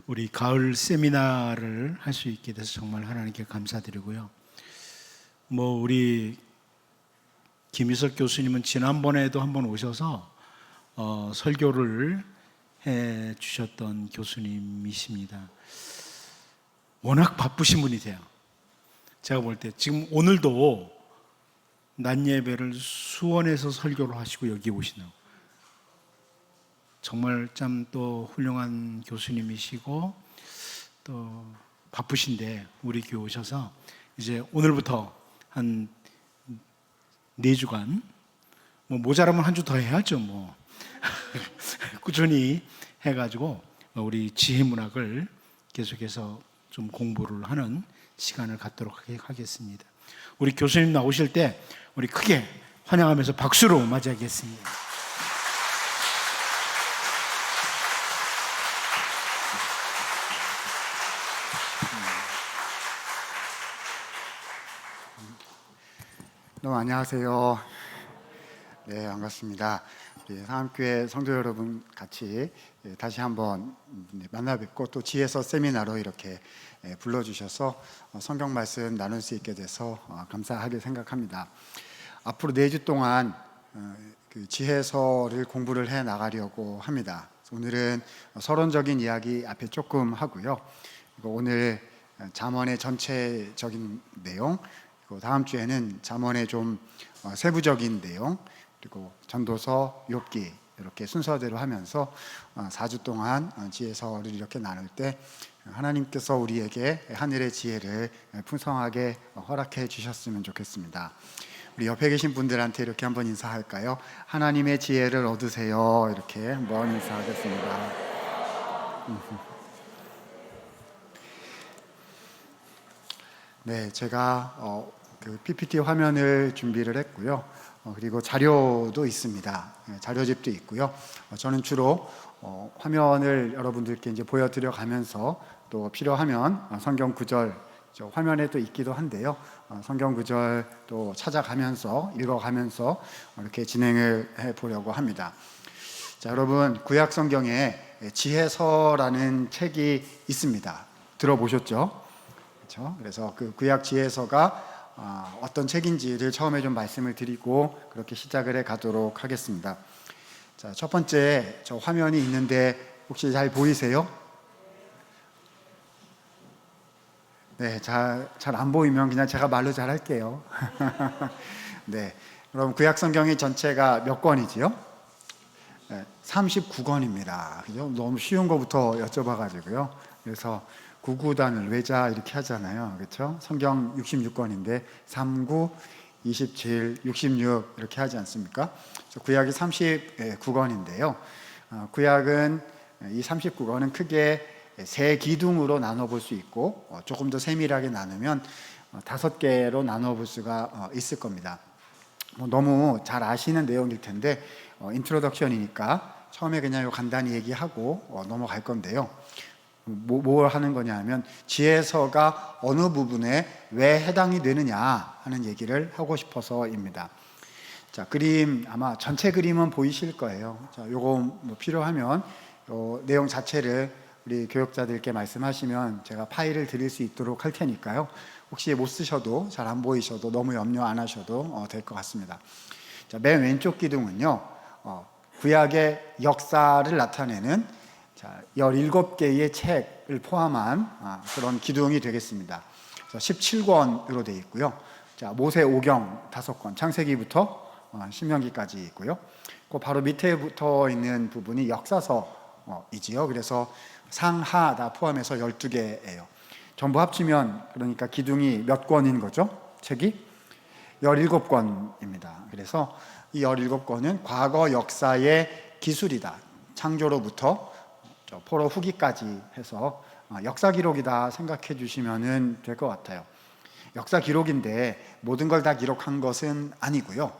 우리 가을 세미나를 할 수 있게 돼서 정말 하나님께 감사드리고요. 우리 김희석 교수님은 지난번에도 한번 오셔서 설교를 해 주셨던 교수님이십니다. 워낙 바쁘신 분이세요. 제가 볼 때 지금 오늘도 낮 예배를 수원에서 설교를 하시고 여기 오시는, 정말 참 또 훌륭한 교수님이시고 또 바쁘신데 우리 교회 오셔서 이제 오늘부터 한 4주간 모자라면 한 주 더 해야죠. 꾸준히 해가지고 우리 지혜문학을 계속해서 좀 공부를 하는 시간을 갖도록 하겠습니다. 우리 교수님 나오실 때 우리 크게 환영하면서 박수로 맞이하겠습니다. 안녕하세요. 네, 반갑습니다. 우리 상암교회 성도 여러분 같이 다시 한번 만나 뵙고 또 지혜서 세미나로 이렇게 불러주셔서 성경 말씀 나눌 수 있게 돼서 감사하게 생각합니다. 앞으로 4주 동안 그 지혜서를 공부를 해 나가려고 합니다. 오늘은 서론적인 이야기 앞에 조금 하고요. 오늘 잠언의 전체적인 내용, 그리고 다음 주에는 잠언의 좀 세부적인 내용, 그리고 전도서, 욥기 이렇게 순서대로 하면서 4주 동안 지혜서를 이렇게 나눌 때 하나님께서 우리에게 하늘의 지혜를 풍성하게 허락해 주셨으면 좋겠습니다. 우리 옆에 계신 분들한테 이렇게 한번 인사할까요? 하나님의 지혜를 얻으세요. 이렇게 한번 인사하겠습니다. 네, 제가 그 PPT 화면을 준비를 했고요. 그리고 자료도 있습니다. 자료집도 있고요. 저는 주로 화면을 여러분들께 이제 보여드려 가면서 또 필요하면 성경 구절 화면에 또 있기도 한데요. 성경 구절 또 찾아가면서 읽어가면서 이렇게 진행을 해 보려고 합니다. 자, 여러분, 구약 성경에 지혜서라는 책이 있습니다. 들어보셨죠? 그렇죠? 그래서 그 구약 지혜서가 어떤 책인지를 처음에 좀 말씀을 드리고 그렇게 시작을 해 가도록 하겠습니다. 자, 첫 번째 저 화면이 있는데 혹시 잘 보이세요? 네, 잘 안 보이면 그냥 제가 말로 잘 할게요. 네, 그럼 구약 성경이 전체가 몇 권이지요? 네, 39권입니다. 그죠? 너무 쉬운 거부터 여쭤봐가지고요. 그래서 9구단을 외자 이렇게 하잖아요. 그렇죠? 성경 66권인데 39, 27, 66 이렇게 하지 않습니까? 구약이 39권인데요. 구약은 이 39권은 크게 세 기둥으로 나눠볼 수 있고 조금 더 세밀하게 나누면 5개로 나눠볼 수가 있을 겁니다. 너무 잘 아시는 내용일 텐데 인트로덕션이니까 처음에 그냥 간단히 얘기하고 넘어갈 건데요. 뭘 하는 거냐 하면 지혜서가 어느 부분에 왜 해당이 되느냐 하는 얘기를 하고 싶어서입니다. 자, 그림 아마 전체 그림은 보이실 거예요. 자, 요거 필요하면 내용 자체를 우리 교역자들께 말씀하시면 제가 파일을 드릴 수 있도록 할 테니까요. 혹시 못 쓰셔도 잘 안 보이셔도 너무 염려 안 하셔도 될 것 같습니다. 자, 맨 왼쪽 기둥은요, 구약의 역사를 나타내는 17개의 책을 포함한 그런 기둥이 되겠습니다. 17권으로 되어 있고요. 자, 모세오경 5권, 창세기부터 신명기까지 있고요. 그 바로 밑에 붙어 있는 부분이 역사서이지요. 그래서 상하 다 포함해서 12개예요. 전부 합치면 그러니까 기둥이 몇 권인 거죠? 책이 17권입니다. 그래서 이 17권은 과거 역사의 기술이다. 창조로부터 포로 후기까지 해서 역사 기록이다 생각해 주시면 될 것 같아요. 역사 기록인데 모든 걸 다 기록한 것은 아니고요.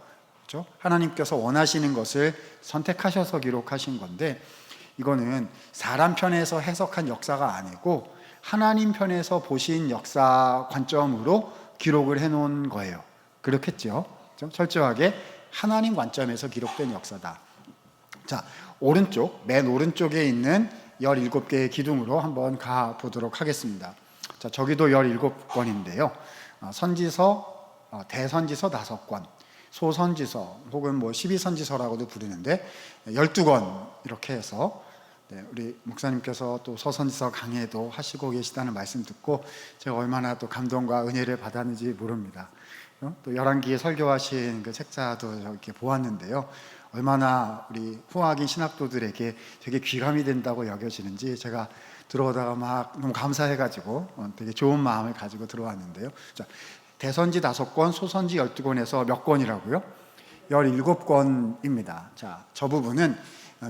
그렇죠? 하나님께서 원하시는 것을 선택하셔서 기록하신 건데 이거는 사람 편에서 해석한 역사가 아니고 하나님 편에서 보신 역사 관점으로 기록을 해놓은 거예요. 그렇겠죠? 철저하게 하나님 관점에서 기록된 역사다. 자, 맨 오른쪽에 있는 17개의 기둥으로 한번 가보도록 하겠습니다. 자, 저기도 17권인데요. 선지서, 대선지서 5권, 소선지서 혹은 12선지서라고도 부르는데 12권 이렇게 해서 우리 목사님께서 또 소선지서 강해도 하시고 계시다는 말씀 듣고 제가 얼마나 또 감동과 은혜를 받았는지 모릅니다. 또 11기에 설교하신 그 책자도 이렇게 보았는데요. 얼마나 우리 후학인 신학도들에게 되게 귀감이 된다고 여겨지는지 제가 들어오다가 막 너무 감사해가지고 되게 좋은 마음을 가지고 들어왔는데요. 자, 대선지 5권, 소선지 12권에서 몇 권이라고요? 17권입니다. 자, 저 부분은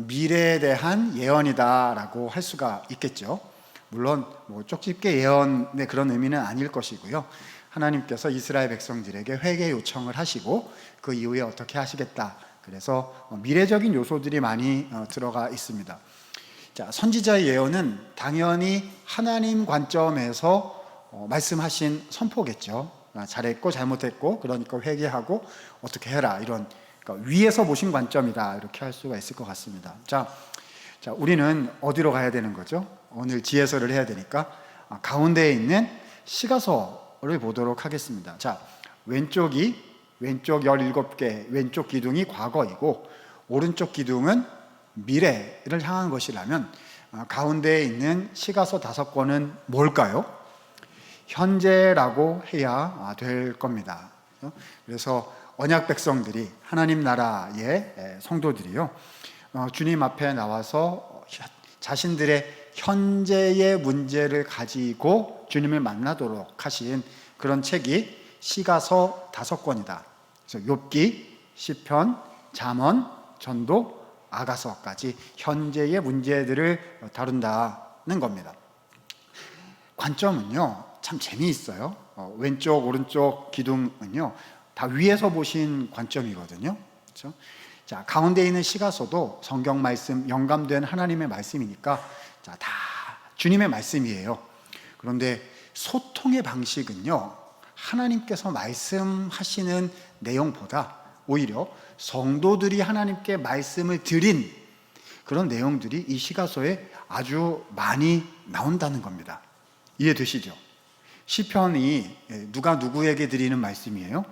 미래에 대한 예언이다라고 할 수가 있겠죠. 물론 쪽집게 예언의 그런 의미는 아닐 것이고요. 하나님께서 이스라엘 백성들에게 회개 요청을 하시고 그 이후에 어떻게 하시겠다. 그래서 미래적인 요소들이 많이 들어가 있습니다. 자, 선지자의 예언은 당연히 하나님 관점에서 말씀하신 선포겠죠. 잘했고 잘못했고 그러니까 회개하고 어떻게 해라 이런, 그러니까 위에서 보신 관점이다 이렇게 할 수가 있을 것 같습니다. 자, 우리는 어디로 가야 되는 거죠? 오늘 지혜서를 해야 되니까 가운데에 있는 시가서를 보도록 하겠습니다. 자, 왼쪽 17개 왼쪽 기둥이 과거이고 오른쪽 기둥은 미래를 향한 것이라면 가운데에 있는 시가서 5권은 뭘까요? 현재라고 해야 될 겁니다. 그래서 언약 백성들이, 하나님 나라의 성도들이요, 주님 앞에 나와서 자신들의 현재의 문제를 가지고 주님을 만나도록 하신 그런 책이 시가서 5권이다. 그래서 욥기, 시편, 잠언, 전도, 아가서까지 현재의 문제들을 다룬다는 겁니다. 관점은요, 참 재미있어요. 왼쪽, 오른쪽 기둥은요, 다 위에서 보신 관점이거든요. 그렇죠? 자, 가운데 있는 시가서도 성경 말씀, 영감된 하나님의 말씀이니까 다 주님의 말씀이에요. 그런데 소통의 방식은요, 하나님께서 말씀하시는 내용보다 오히려 성도들이 하나님께 말씀을 드린 그런 내용들이 이 시가서에 아주 많이 나온다는 겁니다. 이해되시죠? 시편이 누가 누구에게 드리는 말씀이에요?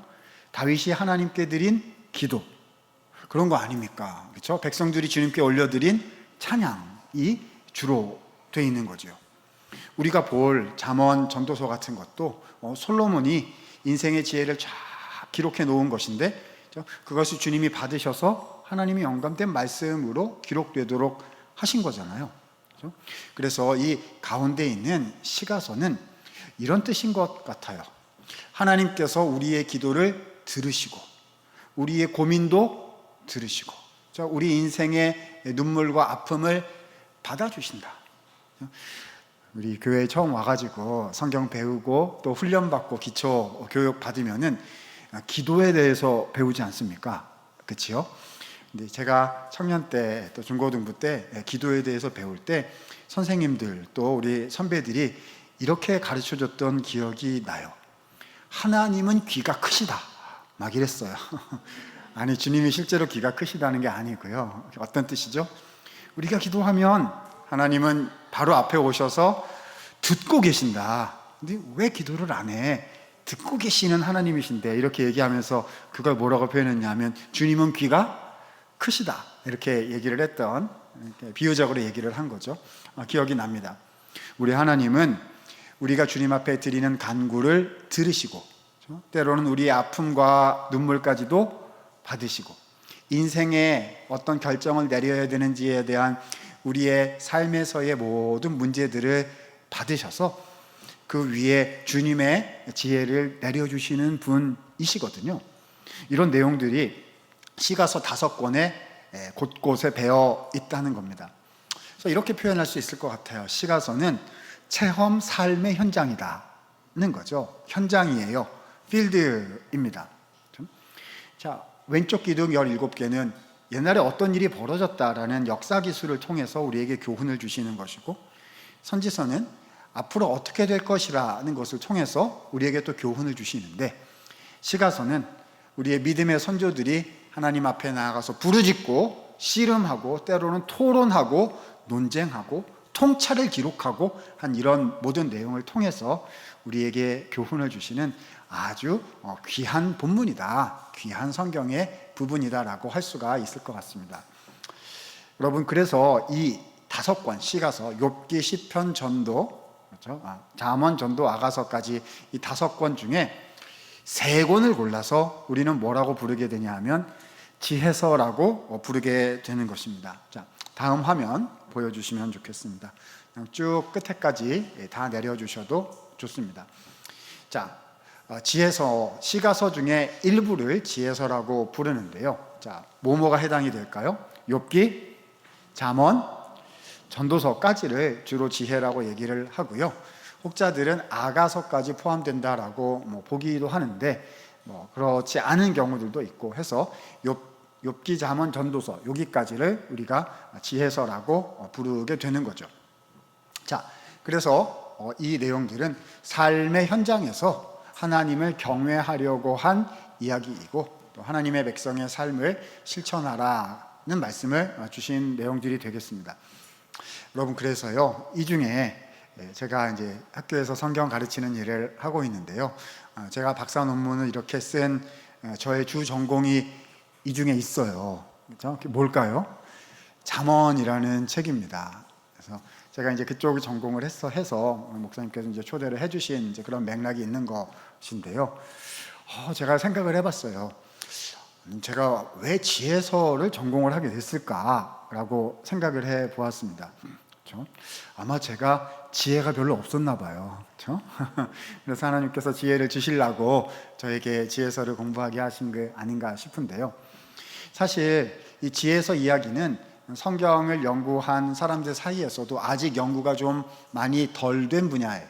다윗이 하나님께 드린 기도, 그런 거 아닙니까? 그렇죠? 백성들이 주님께 올려드린 찬양이 주로 되어 있는 거죠. 우리가 볼 잠언, 전도서 같은 것도 솔로몬이 인생의 지혜를 쫙 기록해 놓은 것인데 그것을 주님이 받으셔서 하나님이 영감된 말씀으로 기록되도록 하신 거잖아요. 그래서 이 가운데 있는 시가서는 이런 뜻인 것 같아요. 하나님께서 우리의 기도를 들으시고 우리의 고민도 들으시고 우리 인생의 눈물과 아픔을 받아주신다. 우리 교회에 처음 와가지고 성경 배우고 또 훈련받고 기초 교육 받으면은 기도에 대해서 배우지 않습니까? 그렇지요? 근데 제가 청년 때 또 중고등부 때 기도에 대해서 배울 때 선생님들 또 우리 선배들이 이렇게 가르쳐줬던 기억이 나요. 하나님은 귀가 크시다 막 이랬어요. 아니, 주님이 실제로 귀가 크시다는 게 아니고요. 어떤 뜻이죠? 우리가 기도하면 하나님은 바로 앞에 오셔서 듣고 계신다. 근데 왜 기도를 안 해? 듣고 계시는 하나님이신데, 이렇게 얘기하면서 그걸 뭐라고 표현했냐면 주님은 귀가 크시다 이렇게 얘기를 했던, 이렇게 비유적으로 얘기를 한 거죠. 기억이 납니다. 우리 하나님은 우리가 주님 앞에 드리는 간구를 들으시고 때로는 우리의 아픔과 눈물까지도 받으시고 인생에 어떤 결정을 내려야 되는지에 대한 우리의 삶에서의 모든 문제들을 받으셔서 그 위에 주님의 지혜를 내려주시는 분이시거든요. 이런 내용들이 시가서 5권에 곳곳에 배어 있다는 겁니다. 그래서 이렇게 표현할 수 있을 것 같아요. 시가서는 체험 삶의 현장이다는 거죠. 현장이에요. 필드입니다. 자, 왼쪽 기둥 17개는 옛날에 어떤 일이 벌어졌다라는 역사 기술을 통해서 우리에게 교훈을 주시는 것이고, 선지서는 앞으로 어떻게 될 것이라는 것을 통해서 우리에게 또 교훈을 주시는데, 시가서는 우리의 믿음의 선조들이 하나님 앞에 나아가서 부르짖고 씨름하고 때로는 토론하고 논쟁하고 통찰을 기록하고 한 이런 모든 내용을 통해서 우리에게 교훈을 주시는 아주 귀한 본문이다, 귀한 성경의 부분이다라고 할 수가 있을 것 같습니다. 여러분, 그래서 이 5권 시가서, 욥기, 시편, 전도, 그렇죠? 잠언, 전도, 아가서까지 이 5권 중에 3권을 골라서 우리는 뭐라고 부르게 되냐 하면 지혜서라고 부르게 되는 것입니다. 자, 다음 화면 보여주시면 좋겠습니다. 그냥 쭉 끝에까지 다 내려주셔도 좋습니다. 자, 지혜서, 시가서 중에 일부를 지혜서라고 부르는데요. 자, 뭐가 해당이 될까요? 욥기, 잠언, 전도서까지를 주로 지혜라고 얘기를 하고요. 혹자들은 아가서까지 포함된다라고 보기도 하는데 그렇지 않은 경우들도 있고 해서 욥기, 잠언, 전도서 여기까지를 우리가 지혜서라고 부르게 되는 거죠. 자, 그래서 이 내용들은 삶의 현장에서 하나님을 경외하려고 한 이야기이고 또 하나님의 백성의 삶을 실천하라는 말씀을 주신 내용들이 되겠습니다. 여러분, 그래서요, 이 중에 제가 이제 학교에서 성경 가르치는 일을 하고 있는데요, 제가 박사 논문을 이렇게 쓴 저의 주 전공이 이 중에 있어요. 그렇죠? 뭘까요? 잠언이라는 책입니다. 그래서 제가 이제 그쪽 전공을 해서 목사님께서 이제 초대를 해주신 이제 그런 맥락이 있는 것인데요. 제가 생각을 해봤어요. 제가 왜 지혜서를 전공을 하게 됐을까라고 생각을 해보았습니다. 그렇죠? 아마 제가 지혜가 별로 없었나 봐요. 그렇죠? 그래서 하나님께서 지혜를 주시려고 저에게 지혜서를 공부하게 하신 게 아닌가 싶은데요. 사실 이 지혜서 이야기는 성경을 연구한 사람들 사이에서도 아직 연구가 좀 많이 덜 된 분야에,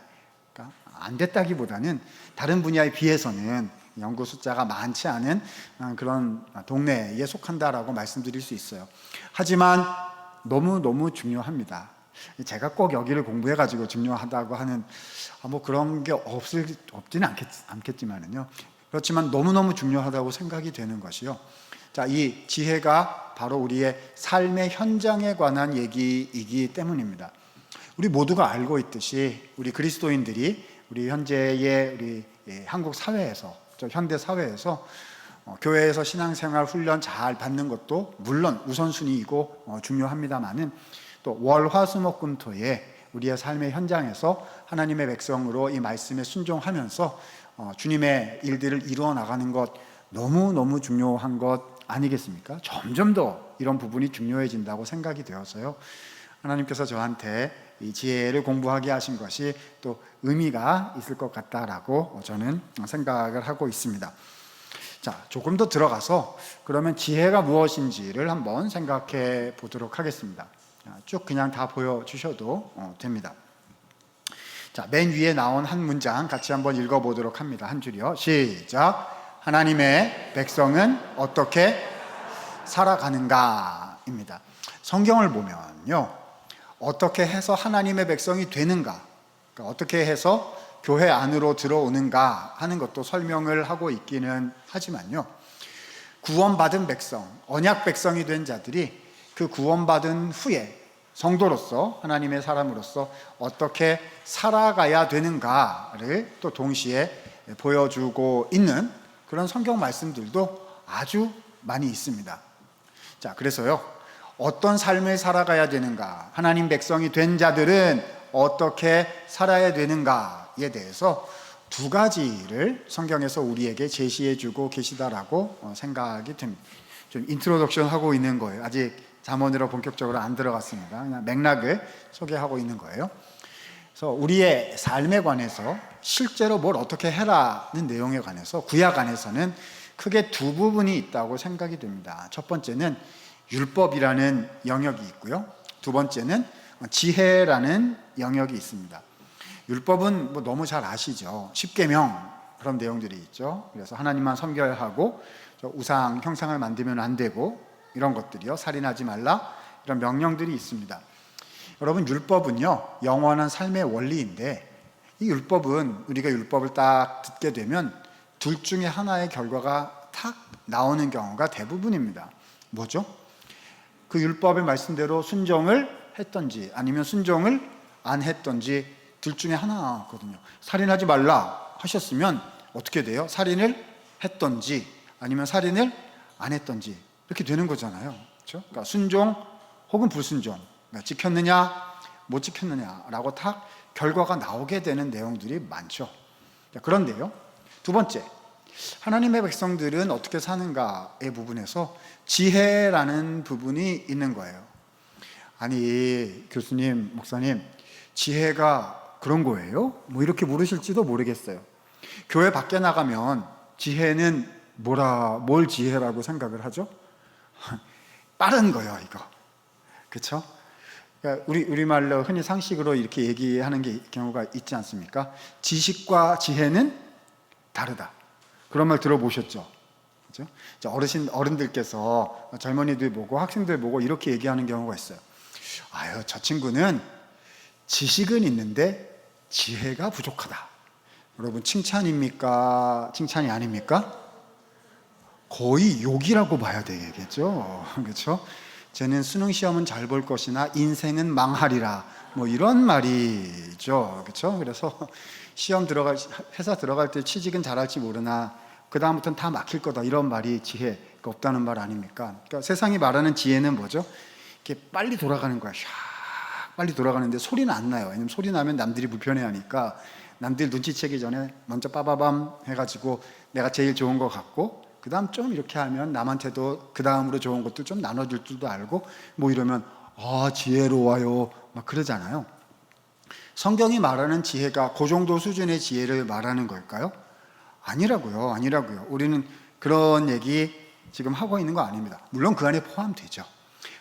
그러니까 안 됐다기보다는 다른 분야에 비해서는 연구 숫자가 많지 않은 그런 동네에 속한다라고 말씀드릴 수 있어요. 하지만 너무너무 중요합니다. 제가 꼭 여기를 공부해가지고 중요하다고 하는 그런 게 없지는 않겠지만은요. 그렇지만 너무너무 중요하다고 생각이 되는 것이요. 자, 이 지혜가 바로 우리의 삶의 현장에 관한 얘기이기 때문입니다. 우리 모두가 알고 있듯이 우리 그리스도인들이 우리 현재의 우리 한국 사회에서, 현대 사회에서 교회에서 신앙생활 훈련 잘 받는 것도 물론 우선순위이고 중요합니다만은 또 월, 화, 수, 목, 금, 토에 우리의 삶의 현장에서 하나님의 백성으로 이 말씀에 순종하면서 주님의 일들을 이루어 나가는 것 너무너무 중요한 것 아니겠습니까? 점점 더 이런 부분이 중요해진다고 생각이 되어서요. 하나님께서 저한테 이 지혜를 공부하게 하신 것이 또 의미가 있을 것 같다라고 저는 생각을 하고 있습니다. 자, 조금 더 들어가서 그러면 지혜가 무엇인지를 한번 생각해 보도록 하겠습니다. 쭉 그냥 다 보여주셔도 됩니다. 자, 맨 위에 나온 한 문장 같이 한번 읽어보도록 합니다. 한 줄이요. 시작. 하나님의 백성은 어떻게 살아가는가 입니다. 성경을 보면요, 어떻게 해서 하나님의 백성이 되는가, 그러니까 어떻게 해서 교회 안으로 들어오는가 하는 것도 설명을 하고 있기는 하지만요, 구원받은 백성, 언약 백성이 된 자들이 그 구원받은 후에 성도로서, 하나님의 사람으로서 어떻게 살아가야 되는가를 또 동시에 보여주고 있는 그런 성경 말씀들도 아주 많이 있습니다. 자, 그래서요, 어떤 삶을 살아가야 되는가, 하나님 백성이 된 자들은 어떻게 살아야 되는가에 대해서 2가지를 성경에서 우리에게 제시해주고 계시다라고 생각이 됩니다. 좀 인트로덕션 하고 있는 거예요. 아직 잠언으로 본격적으로 안 들어갔습니다. 그냥 맥락을 소개하고 있는 거예요. 그래서 우리의 삶에 관해서 실제로 뭘 어떻게 해라는 내용에 관해서 구약 안에서는 크게 2 부분이 있다고 생각이 됩니다. 첫 번째는 율법이라는 영역이 있고요. 2번째는 지혜라는 영역이 있습니다. 율법은 너무 잘 아시죠. 십계명 그런 내용들이 있죠. 그래서 하나님만 섬겨야 하고 우상 형상을 만들면 안 되고 이런 것들이요. 살인하지 말라 이런 명령들이 있습니다. 여러분, 율법은요, 영원한 삶의 원리인데 이 율법은 우리가 율법을 딱 듣게 되면 둘 중에 하나의 결과가 탁 나오는 경우가 대부분입니다. 뭐죠? 그 율법의 말씀대로 순종을 했던지 아니면 순종을 안 했던지 둘 중에 하나거든요. 살인하지 말라 하셨으면 어떻게 돼요? 살인을 했던지 아니면 살인을 안 했던지 이렇게 되는 거잖아요. 그렇죠? 그러니까 순종 혹은 불순종, 그러니까 지켰느냐 못 지켰느냐라고 다 결과가 나오게 되는 내용들이 많죠. 그런데요, 두 번째, 하나님의 백성들은 어떻게 사는가의 부분에서 지혜라는 부분이 있는 거예요. 아니, 교수님, 목사님, 지혜가 그런 거예요? 뭐 이렇게 물으실지도 모르겠어요. 교회 밖에 나가면 지혜는 뭘 지혜라고 생각을 하죠? 빠른 거예요, 이거. 그렇죠? 그러니까 우리말로 흔히 상식으로 이렇게 얘기하는 경우가 있지 않습니까? 지식과 지혜는 다르다. 그런 말 들어보셨죠? 그렇죠? 어른들께서 젊은이들 보고 학생들 보고 이렇게 얘기하는 경우가 있어요. 아유, 저 친구는 지식은 있는데 지혜가 부족하다. 여러분, 칭찬입니까? 칭찬이 아닙니까? 거의 욕이라고 봐야 되겠죠. 그렇죠? 쟤는 수능 시험은 잘 볼 것이나 인생은 망하리라. 뭐 이런 말이죠. 그렇죠? 그래서 회사 들어갈 때 취직은 잘할지 모르나 그 다음부터는 다 막힐 거다. 이런 말이 지혜가 없다는 말 아닙니까? 그러니까 세상이 말하는 지혜는 뭐죠? 이렇게 빨리 돌아가는 거야. 샥 빨리 돌아가는데 소리는 안 나요. 왜냐면 소리 나면 남들이 불편해하니까 남들 눈치채기 전에 먼저 빠바밤 해가지고 내가 제일 좋은 거 갖고 그 다음 좀 이렇게 하면 남한테도 그 다음으로 좋은 것도 좀 나눠줄 줄도 알고 뭐 이러면 지혜로워요 막 그러잖아요. 성경이 말하는 지혜가 그 정도 수준의 지혜를 말하는 걸까요? 아니라고요. 우리는 그런 얘기 지금 하고 있는 거 아닙니다. 물론 그 안에 포함되죠.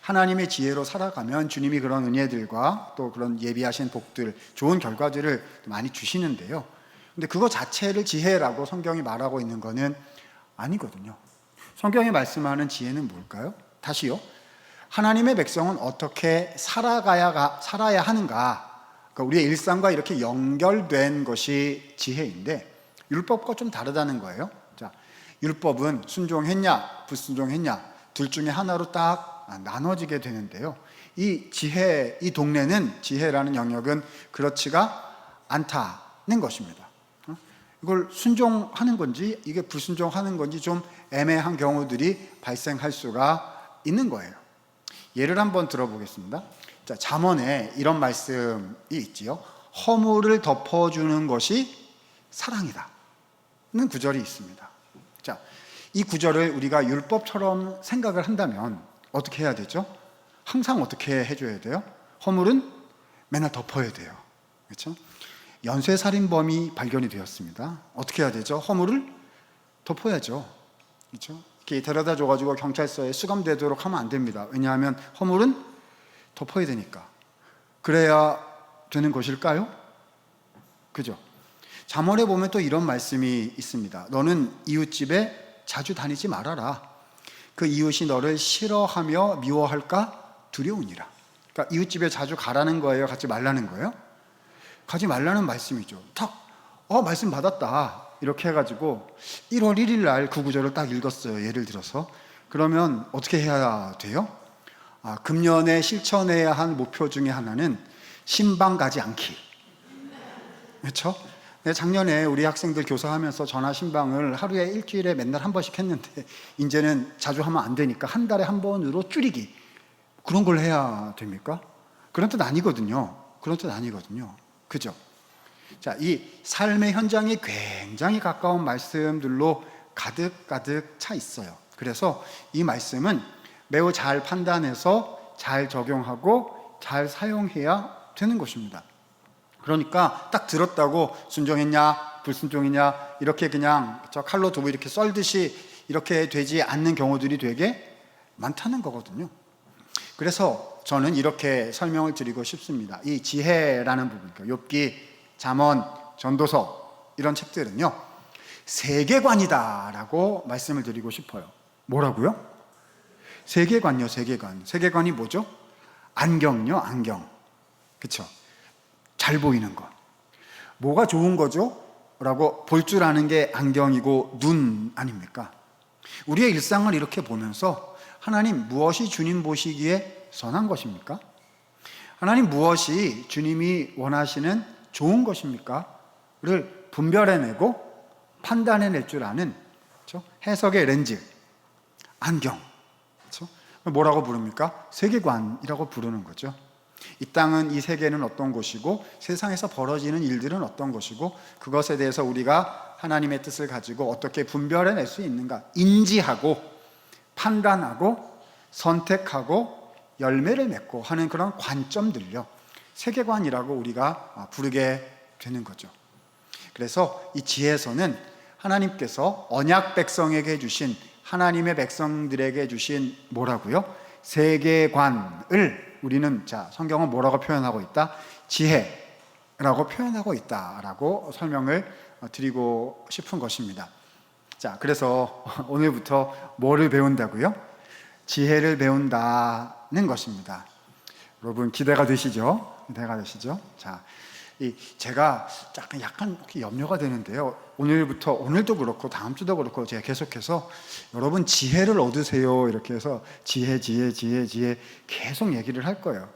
하나님의 지혜로 살아가면 주님이 그런 은혜들과 또 그런 예비하신 복들, 좋은 결과들을 많이 주시는데요. 근데 그거 자체를 지혜라고 성경이 말하고 있는 거는 아니거든요. 성경이 말씀하는 지혜는 뭘까요? 다시요. 하나님의 백성은 어떻게 살아야 하는가? 그러니까 우리의 일상과 이렇게 연결된 것이 지혜인데 율법과 좀 다르다는 거예요. 자, 율법은 순종했냐, 불순종했냐 둘 중에 하나로 딱 나눠지게 되는데요. 이 동네는 지혜라는 영역은 그렇지가 않다는 것입니다. 이걸 순종하는 건지 이게 불순종하는 건지 좀 애매한 경우들이 발생할 수가 있는 거예요. 예를 한번 들어보겠습니다. 자, 잠언에 이런 말씀이 있지요. 허물을 덮어주는 것이 사랑이다 는 구절이 있습니다. 자, 이 구절을 우리가 율법처럼 생각을 한다면 어떻게 해야 되죠? 항상 어떻게 해줘야 돼요? 허물은 맨날 덮어야 돼요. 그렇죠? 연쇄살인범이 발견이 되었습니다. 어떻게 해야 되죠? 허물을 덮어야죠. 그렇죠? 이렇게 데려다 줘가지고 경찰서에 수감되도록 하면 안 됩니다. 왜냐하면 허물은 덮어야 되니까. 그래야 되는 것일까요? 그죠? 잠언에 보면 또 이런 말씀이 있습니다. 너는 이웃집에 자주 다니지 말아라. 그 이웃이 너를 싫어하며 미워할까 두려우니라. 그러니까 이웃집에 자주 가라는 거예요? 가지 말라는 거예요? 가지 말라는 말씀이죠. 말씀 받았다. 이렇게 해가지고 1월 1일 날 그 구절을 딱 읽었어요. 예를 들어서. 그러면 어떻게 해야 돼요? 금년에 실천해야 할 목표 중에 하나는 신방 가지 않기. 그렇죠? 작년에 우리 학생들 교사하면서 전화 신방을 하루에 일주일에 맨날 한 번씩 했는데 이제는 자주 하면 안 되니까 한 달에 한 번으로 줄이기. 그런 걸 해야 됩니까? 그런 뜻 아니거든요. 그죠? 자, 이 삶의 현장이 굉장히 가까운 말씀들로 가득 차 있어요. 그래서 이 말씀은 매우 잘 판단해서 잘 적용하고 잘 사용해야 되는 것입니다. 그러니까 딱 들었다고 순종했냐 불순종했냐 이렇게 그냥 저 칼로 두부 이렇게 썰듯이 이렇게 되지 않는 경우들이 되게 많다는 거거든요. 그래서 저는 이렇게 설명을 드리고 싶습니다. 이 지혜라는 부분, 욥기, 잠언, 전도서 이런 책들은요 세계관이다라고 말씀을 드리고 싶어요. 뭐라고요? 세계관요. 세계관이 뭐죠? 안경요. 안경. 그렇죠? 잘 보이는 것. 뭐가 좋은 거죠? 라고 볼 줄 아는 게 안경이고 눈 아닙니까? 우리의 일상을 이렇게 보면서 하나님 무엇이 주님 보시기에 선한 것입니까? 하나님 무엇이 주님이 원하시는 좋은 것입니까? 를 분별해내고 판단해낼 줄 아는, 그렇죠? 해석의 렌즈, 안경, 그렇죠? 뭐라고 부릅니까? 세계관이라고 부르는 거죠. 이 땅은, 이 세계는 어떤 곳이고 세상에서 벌어지는 일들은 어떤 것이고 그것에 대해서 우리가 하나님의 뜻을 가지고 어떻게 분별해낼 수 있는가, 인지하고 판단하고 선택하고 열매를 맺고 하는 그런 관점들요, 세계관이라고 우리가 부르게 되는 거죠. 그래서 이 지혜서는 하나님께서 언약 백성에게 주신, 하나님의 백성들에게 주신 뭐라고요? 세계관을 우리는, 성경은 뭐라고 표현하고 있다? 지혜라고 표현하고 있다라고 설명을 드리고 싶은 것입니다. 그래서 오늘부터 뭐를 배운다고요? 지혜를 배운다는 것입니다. 여러분 기대가 되시죠? 기대가 되시죠? 제가 약간 염려가 되는데요. 오늘도 그렇고 다음 주도 그렇고 제가 계속해서 여러분 지혜를 얻으세요 이렇게 해서 지혜 계속 얘기를 할 거예요.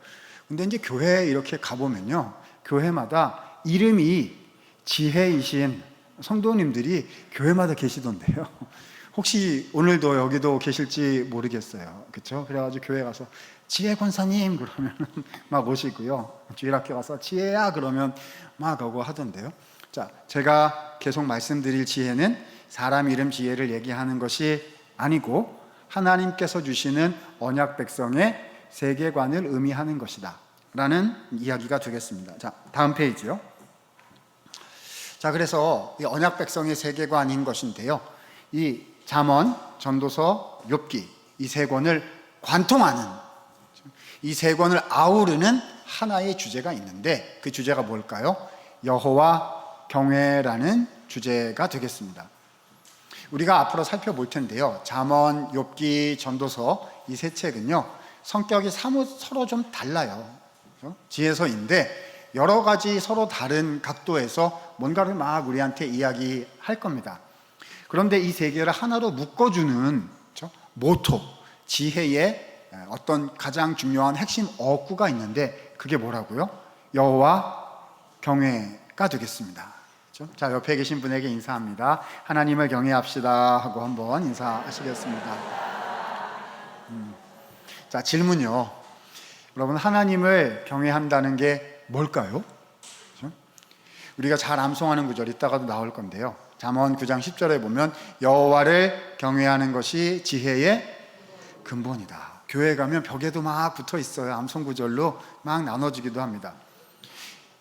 근데 이제 교회에 이렇게 가보면요, 교회마다 이름이 지혜이신 성도님들이 교회마다 계시던데요. 혹시 오늘도 여기도 계실지 모르겠어요. 그렇죠? 그래가지고 교회 가서 지혜 권사님 그러면 막 오시고요. 주일학교 가서 지혜야 그러면 막 오고 하던데요. 제가 계속 말씀드릴 지혜는 사람 이름 지혜를 얘기하는 것이 아니고 하나님께서 주시는 언약 백성의 세계관을 의미하는 것이다 라는 이야기가 되겠습니다. 다음 페이지요. 그래서 이 언약 백성의 세계관인 것인데요, 이 잠언, 전도서, 욥기 이 세 권을 관통하는, 이 세 권을 아우르는 하나의 주제가 있는데 그 주제가 뭘까요? 여호와 경외라는 주제가 되겠습니다. 우리가 앞으로 살펴볼 텐데요, 잠언, 욥기, 전도서 이 세 책은요 성격이 서로 좀 달라요. 지혜서인데 여러 가지 서로 다른 각도에서 뭔가를 막 우리한테 이야기할 겁니다. 그런데 이 세 개를 하나로 묶어주는 모토, 지혜의 어떤 가장 중요한 핵심 어구가 있는데 그게 뭐라고요? 여호와 경외가 되겠습니다. 옆에 계신 분에게 인사합니다. 하나님을 경외합시다 하고 한번 인사하시겠습니다. 질문요. 여러분, 하나님을 경외한다는 게 뭘까요? 우리가 잘 암송하는 구절 이따가도 나올 건데요, 잠언 9장 10절에 보면 여호와를 경외하는 것이 지혜의 근본이다. 교회 가면 벽에도 막 붙어 있어요. 암송 구절로 막 나눠지기도 합니다.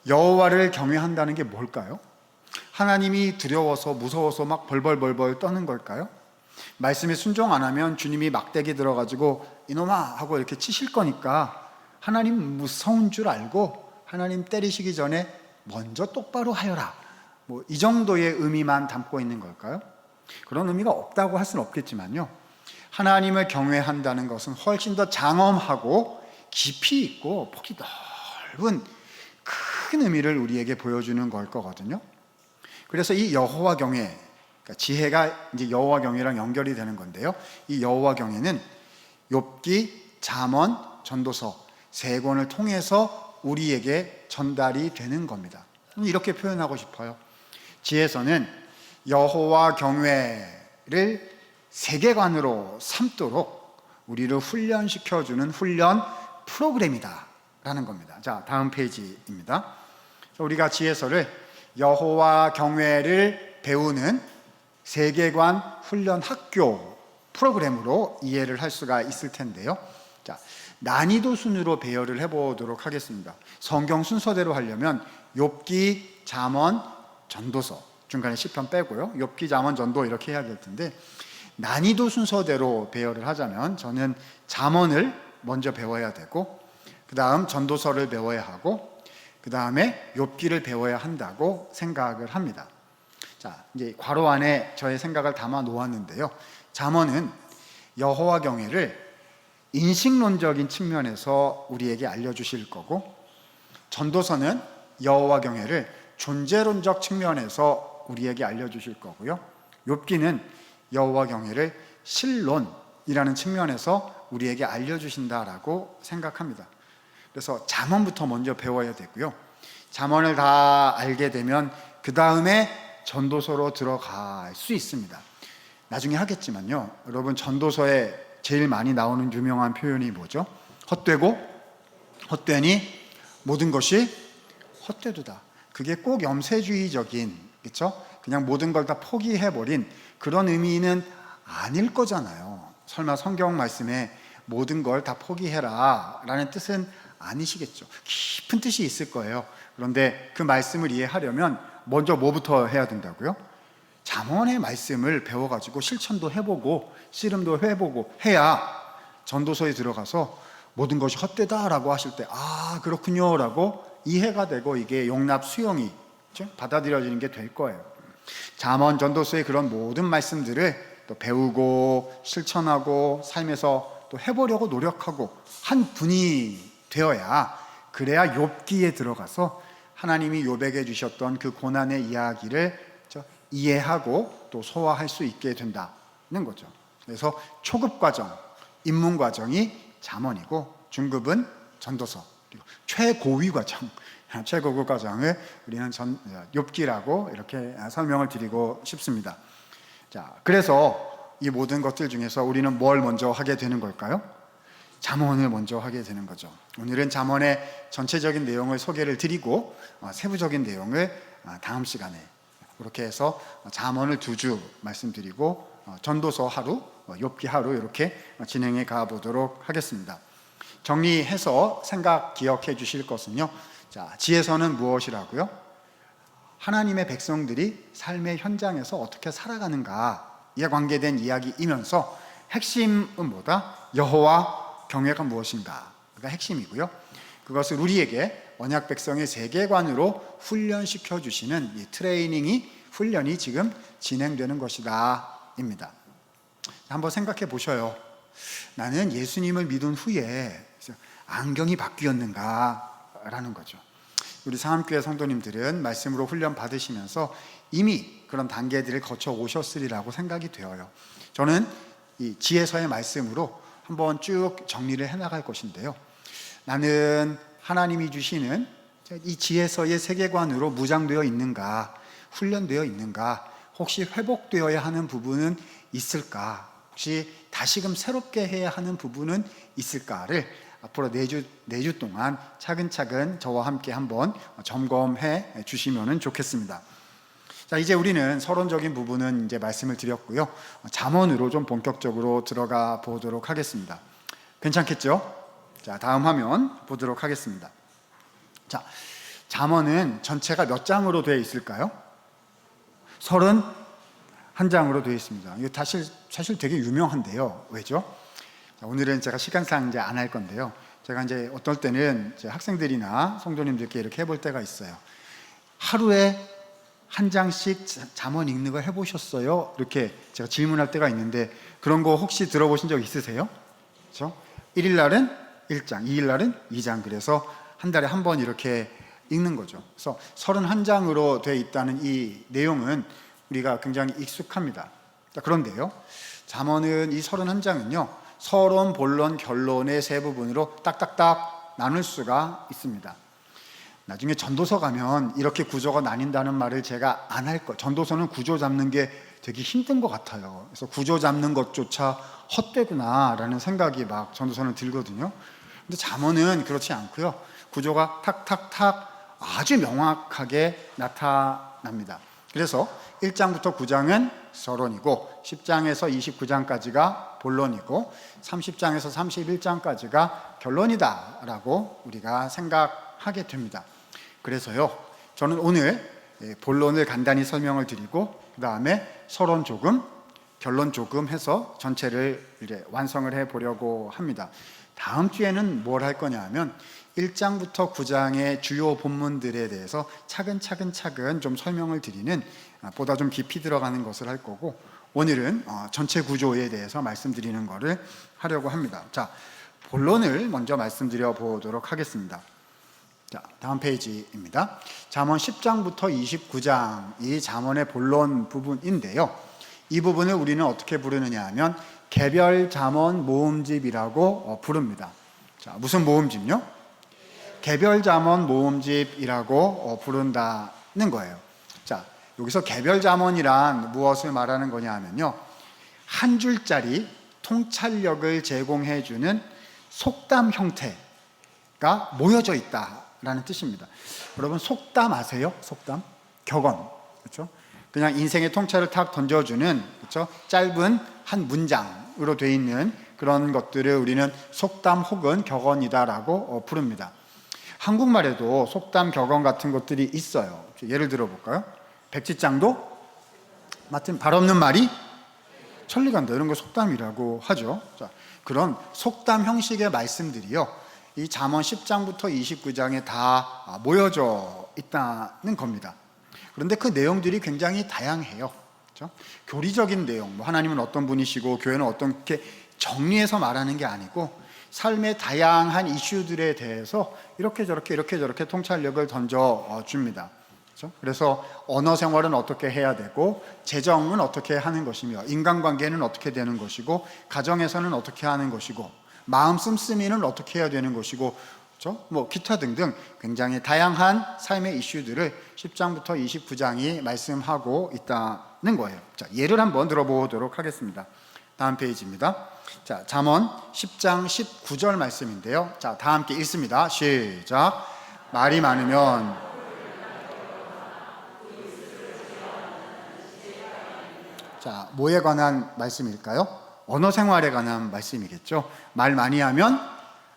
여호와를 경외한다는 게 뭘까요? 하나님이 두려워서 무서워서 막 벌벌 떠는 걸까요? 말씀에 순종 안 하면 주님이 막대기 들어가지고 이놈아 하고 이렇게 치실 거니까 하나님 무서운 줄 알고 하나님 때리시기 전에 먼저 똑바로 하여라, 이 정도의 의미만 담고 있는 걸까요? 그런 의미가 없다고 할 수는 없겠지만요, 하나님을 경외한다는 것은 훨씬 더 장엄하고 깊이 있고 폭이 넓은 큰 의미를 우리에게 보여주는 걸 거거든요. 그래서 이 여호와 경외, 그러니까 지혜가 이제 여호와 경외랑 연결이 되는 건데요, 이 여호와 경외는 욥기, 잠언, 전도서 세 권을 통해서 우리에게 전달이 되는 겁니다. 이렇게 표현하고 싶어요. 지혜서는 여호와 경외를 세계관으로 삼도록 우리를 훈련시켜주는 훈련 프로그램이다 라는 겁니다. 다음 페이지입니다. 우리가 지혜서를 여호와 경외를 배우는 세계관 훈련 학교 프로그램으로 이해를 할 수가 있을 텐데요, 난이도 순으로 배열을 해보도록 하겠습니다. 성경 순서대로 하려면 욥기, 잠언, 전도서, 중간에 시편 빼고요, 욥기, 잠언, 전도 이렇게 해야 될 텐데 난이도 순서대로 배열을 하자면 저는 잠언을 먼저 배워야 되고 그 다음 전도서를 배워야 하고 그 다음에 욥기를 배워야 한다고 생각을 합니다. 이제 괄호 안에 저의 생각을 담아 놓았는데요, 잠언은 여호와 경외를 인식론적인 측면에서 우리에게 알려주실 거고, 전도서는 여호와 경외를 존재론적 측면에서 우리에게 알려주실 거고요, 욥기는 여호와 경외를 실론이라는 측면에서 우리에게 알려주신다라고 생각합니다. 그래서 잠언부터 먼저 배워야 되고요. 잠언을 다 알게 되면 그 다음에 전도서로 들어갈 수 있습니다. 나중에 하겠지만요, 여러분, 전도서에 제일 많이 나오는 유명한 표현이 뭐죠? 헛되고 헛되니 모든 것이 헛되도다. 그게 꼭 염세주의적인, 그렇죠? 그냥 모든 걸 다 포기해버린 그런 의미는 아닐 거잖아요. 설마 성경 말씀에 모든 걸 다 포기해라 라는 뜻은 아니시겠죠. 깊은 뜻이 있을 거예요. 그런데 그 말씀을 이해하려면 먼저 뭐부터 해야 된다고요? 잠언의 말씀을 배워가지고 실천도 해보고 씨름도 해보고 해야 전도서에 들어가서 모든 것이 헛되다라고 하실 때 그렇군요 라고 이해가 되고 이게 용납 수용이, 그렇죠? 받아들여지는 게 될 거예요. 잠언, 전도서의 그런 모든 말씀들을 또 배우고 실천하고 삶에서 또 해보려고 노력하고 한 분이 되어야, 그래야 욥기에 들어가서 하나님이 욥에게 주셨던 그 고난의 이야기를 이해하고 또 소화할 수 있게 된다는 거죠. 그래서 초급 과정, 입문 과정이 잠언이고 중급은 전도서, 그리고 최고위 과정, 최고급 과정을 우리는 욥기라고 이렇게 설명을 드리고 싶습니다. 자, 그래서 이 모든 것들 중에서 우리는 뭘 먼저 하게 되는 걸까요? 잠언을 먼저 하게 되는 거죠. 오늘은 잠언의 전체적인 내용을 소개를 드리고 세부적인 내용을 다음 시간에 그렇게 해서 잠언을 2주 말씀드리고 전도서 하루, 욥기 하루 이렇게 진행해 가보도록 하겠습니다. 정리해서 생각 기억해 주실 것은요, 자, 지혜서는 무엇이라고요? 하나님의 백성들이 삶의 현장에서 어떻게 살아가는가에 관계된 이야기이면서 핵심은 뭐다? 여호와 경외가 무엇인가가 핵심이고요. 그것을 우리에게 언약 백성의 세계관으로 훈련시켜 주시는 이 트레이닝이, 훈련이 지금 진행되는 것이다 입니다. 한번 생각해 보셔요. 나는 예수님을 믿은 후에 안경이 바뀌었는가 라는 거죠. 우리 상암교회 성도님들은 말씀으로 훈련 받으시면서 이미 그런 단계들을 거쳐 오셨으리라고 생각이 되어요. 저는 이 지혜서의 말씀으로 한번 쭉 정리를 해나갈 것인데요, 나는 하나님이 주시는 이 지혜서의 세계관으로 무장되어 있는가, 훈련되어 있는가, 혹시 회복되어야 하는 부분은 있을까, 혹시 다시금 새롭게 해야 하는 부분은 있을까를 앞으로 4주 동안 차근차근 저와 함께 한번 점검해 주시면 좋겠습니다. 자, 이제 우리는 서론적인 부분은 이제 말씀을 드렸고요, 잠언으로 좀 본격적으로 들어가 보도록 하겠습니다. 괜찮겠죠? 자, 다음 화면 보도록 하겠습니다. 자, 잠언은 전체가 몇 장으로 되어 있을까요? 31장으로 되어 있습니다. 이거 사실 되게 유명한데요. 왜죠? 자, 오늘은 제가 시간상 이제 안 할 건데요, 제가 이제 어떨 때는 이제 학생들이나 성도님들께 이렇게 해볼 때가 있어요. 하루에 한 장씩 잠언 읽는 거 해보셨어요? 이렇게 제가 질문할 때가 있는데, 그런 거 혹시 들어보신 적 있으세요? 그렇죠? 1일 날은 1장, 2일 날은 2장, 그래서 한 달에 한 번 이렇게 읽는 거죠. 그래서 31장으로 되어 있다는 이 내용은 우리가 굉장히 익숙합니다. 그런데요, 잠언은 이 31장은요, 서론, 본론, 결론의 세 부분으로 딱딱딱 나눌 수가 있습니다. 나중에 전도서 가면 이렇게 구조가 나뉜다는 말을 제가 안 할 거예요. 전도서는 구조 잡는 게 되게 힘든 것 같아요. 그래서 구조 잡는 것조차 헛되구나라는 생각이 막 전도서는 들거든요. 근데 잠언은 그렇지 않고요, 구조가 탁탁탁 아주 명확하게 나타납니다. 그래서 1장부터 9장은 서론이고, 10장에서 29장까지가 본론이고, 30장에서 31장까지가 결론이다라고 우리가 생각하게 됩니다. 그래서요, 저는 오늘 본론을 간단히 설명을 드리고 그 다음에 서론 조금, 결론 조금 해서 전체를 이제 완성을 해 보려고 합니다. 다음 주에는 뭘 할 거냐 하면 1장부터 9장의 주요 본문들에 대해서 차근차근 좀 설명을 드리는, 보다 좀 깊이 들어가는 것을 할 거고, 오늘은 전체 구조에 대해서 말씀드리는 것을 하려고 합니다. 자, 본론을 먼저 말씀드려 보도록 하겠습니다. 자, 다음 페이지입니다. 잠언 10장부터 29장이 잠언의 본론 부분인데요, 이 부분을 우리는 어떻게 부르느냐 하면 개별 잠언 모음집이라고 부릅니다. 자, 무슨 모음집요? 개별 잠언 모음집이라고 부른다는 거예요. 자, 여기서 개별 잠언이란 무엇을 말하는 거냐 하면요, 한 줄짜리 통찰력을 제공해 주는 속담 형태가 모여져 있다라는 뜻입니다. 여러분, 속담 아세요? 속담? 격언. 그렇죠? 그냥 인생의 통찰을 탁 던져주는, 그렇죠? 짧은 한 문장으로 되어 있는 그런 것들을 우리는 속담 혹은 격언이다라고 부릅니다. 한국말에도 속담, 격언 같은 것들이 있어요. 예를 들어 볼까요? 백지장도 맡은 발 없는 말이 천리 간다, 이런 거 속담이라고 하죠. 자, 그런 속담 형식의 말씀들이요, 이 잠언 10장부터 29장에 다 모여져 있다는 겁니다. 그런데 그 내용들이 굉장히 다양해요. 그렇죠? 교리적인 내용, 뭐 하나님은 어떤 분이시고 교회는 어떻게 정리해서 말하는 게 아니고 삶의 다양한 이슈들에 대해서 이렇게 저렇게 통찰력을 던져 줍니다. 그렇죠? 그래서 언어 생활은 어떻게 해야 되고, 재정은 어떻게 하는 것이며, 인간관계는 어떻게 되는 것이고, 가정에서는 어떻게 하는 것이고, 마음 씀씀이는 어떻게 해야 되는 것이고, 그렇죠? 뭐 기타 등등 굉장히 다양한 삶의 이슈들을 10장부터 29장이 말씀하고 있다는 거예요. 자, 예를 한번 들어보도록 하겠습니다. 다음 페이지입니다. 자, 잠언 10장 19절 말씀인데요. 자, 다 함께 읽습니다. 시작. 말이 많으면 자, 뭐에 관한 말씀일까요? 언어 생활에 관한 말씀이겠죠. 말 많이 하면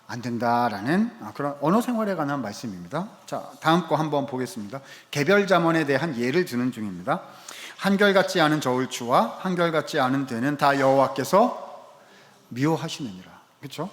안 된다라는 그런 언어 생활에 관한 말씀입니다. 자, 다음 거 한번 보겠습니다. 개별 잠언에 대한 예를 드는 중입니다. 한결같지 않은 저울추와 한결같지 않은 대는 다 여호와께서 미워하시느니라. 그렇죠?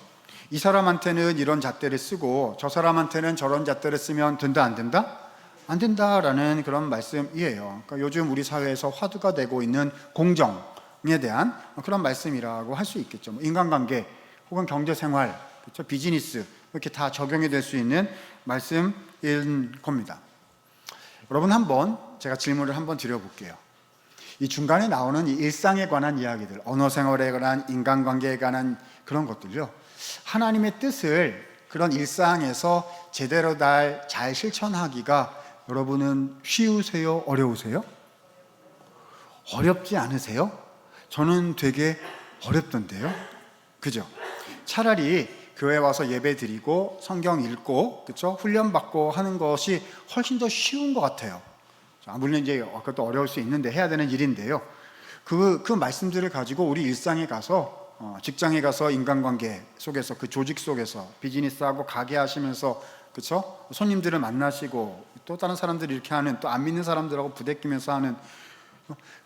이 사람한테는 이런 잣대를 쓰고 저 사람한테는 저런 잣대를 쓰면 된다, 안 된다? 안 된다라는 그런 말씀이에요. 그러니까 요즘 우리 사회에서 화두가 되고 있는 공정에 대한 그런 말씀이라고 할 수 있겠죠. 뭐 인간관계 혹은 경제생활, 그렇죠? 비즈니스, 이렇게 다 적용이 될 수 있는 말씀인 겁니다. 여러분, 한번 제가 질문을 한번 드려볼게요. 이 중간에 나오는 이 일상에 관한 이야기들, 언어 생활에 관한, 인간관계에 관한 그런 것들요, 하나님의 뜻을 그런 일상에서 제대로 잘 실천하기가 여러분은 쉬우세요? 어려우세요? 어렵지 않으세요? 저는 되게 어렵던데요. 그죠? 차라리 교회 와서 예배 드리고 성경 읽고, 그렇죠? 훈련 받고 하는 것이 훨씬 더 쉬운 것 같아요. 물론 이제 그것도 어려울 수 있는데 해야 되는 일인데요. 그 말씀들을 가지고 우리 일상에 가서, 직장에 가서 인간관계 속에서, 그 조직 속에서 비즈니스하고 가게 하시면서, 그렇죠? 손님들을 만나시고 또 다른 사람들이 이렇게 하는, 또 안 믿는 사람들하고 부대끼면서 하는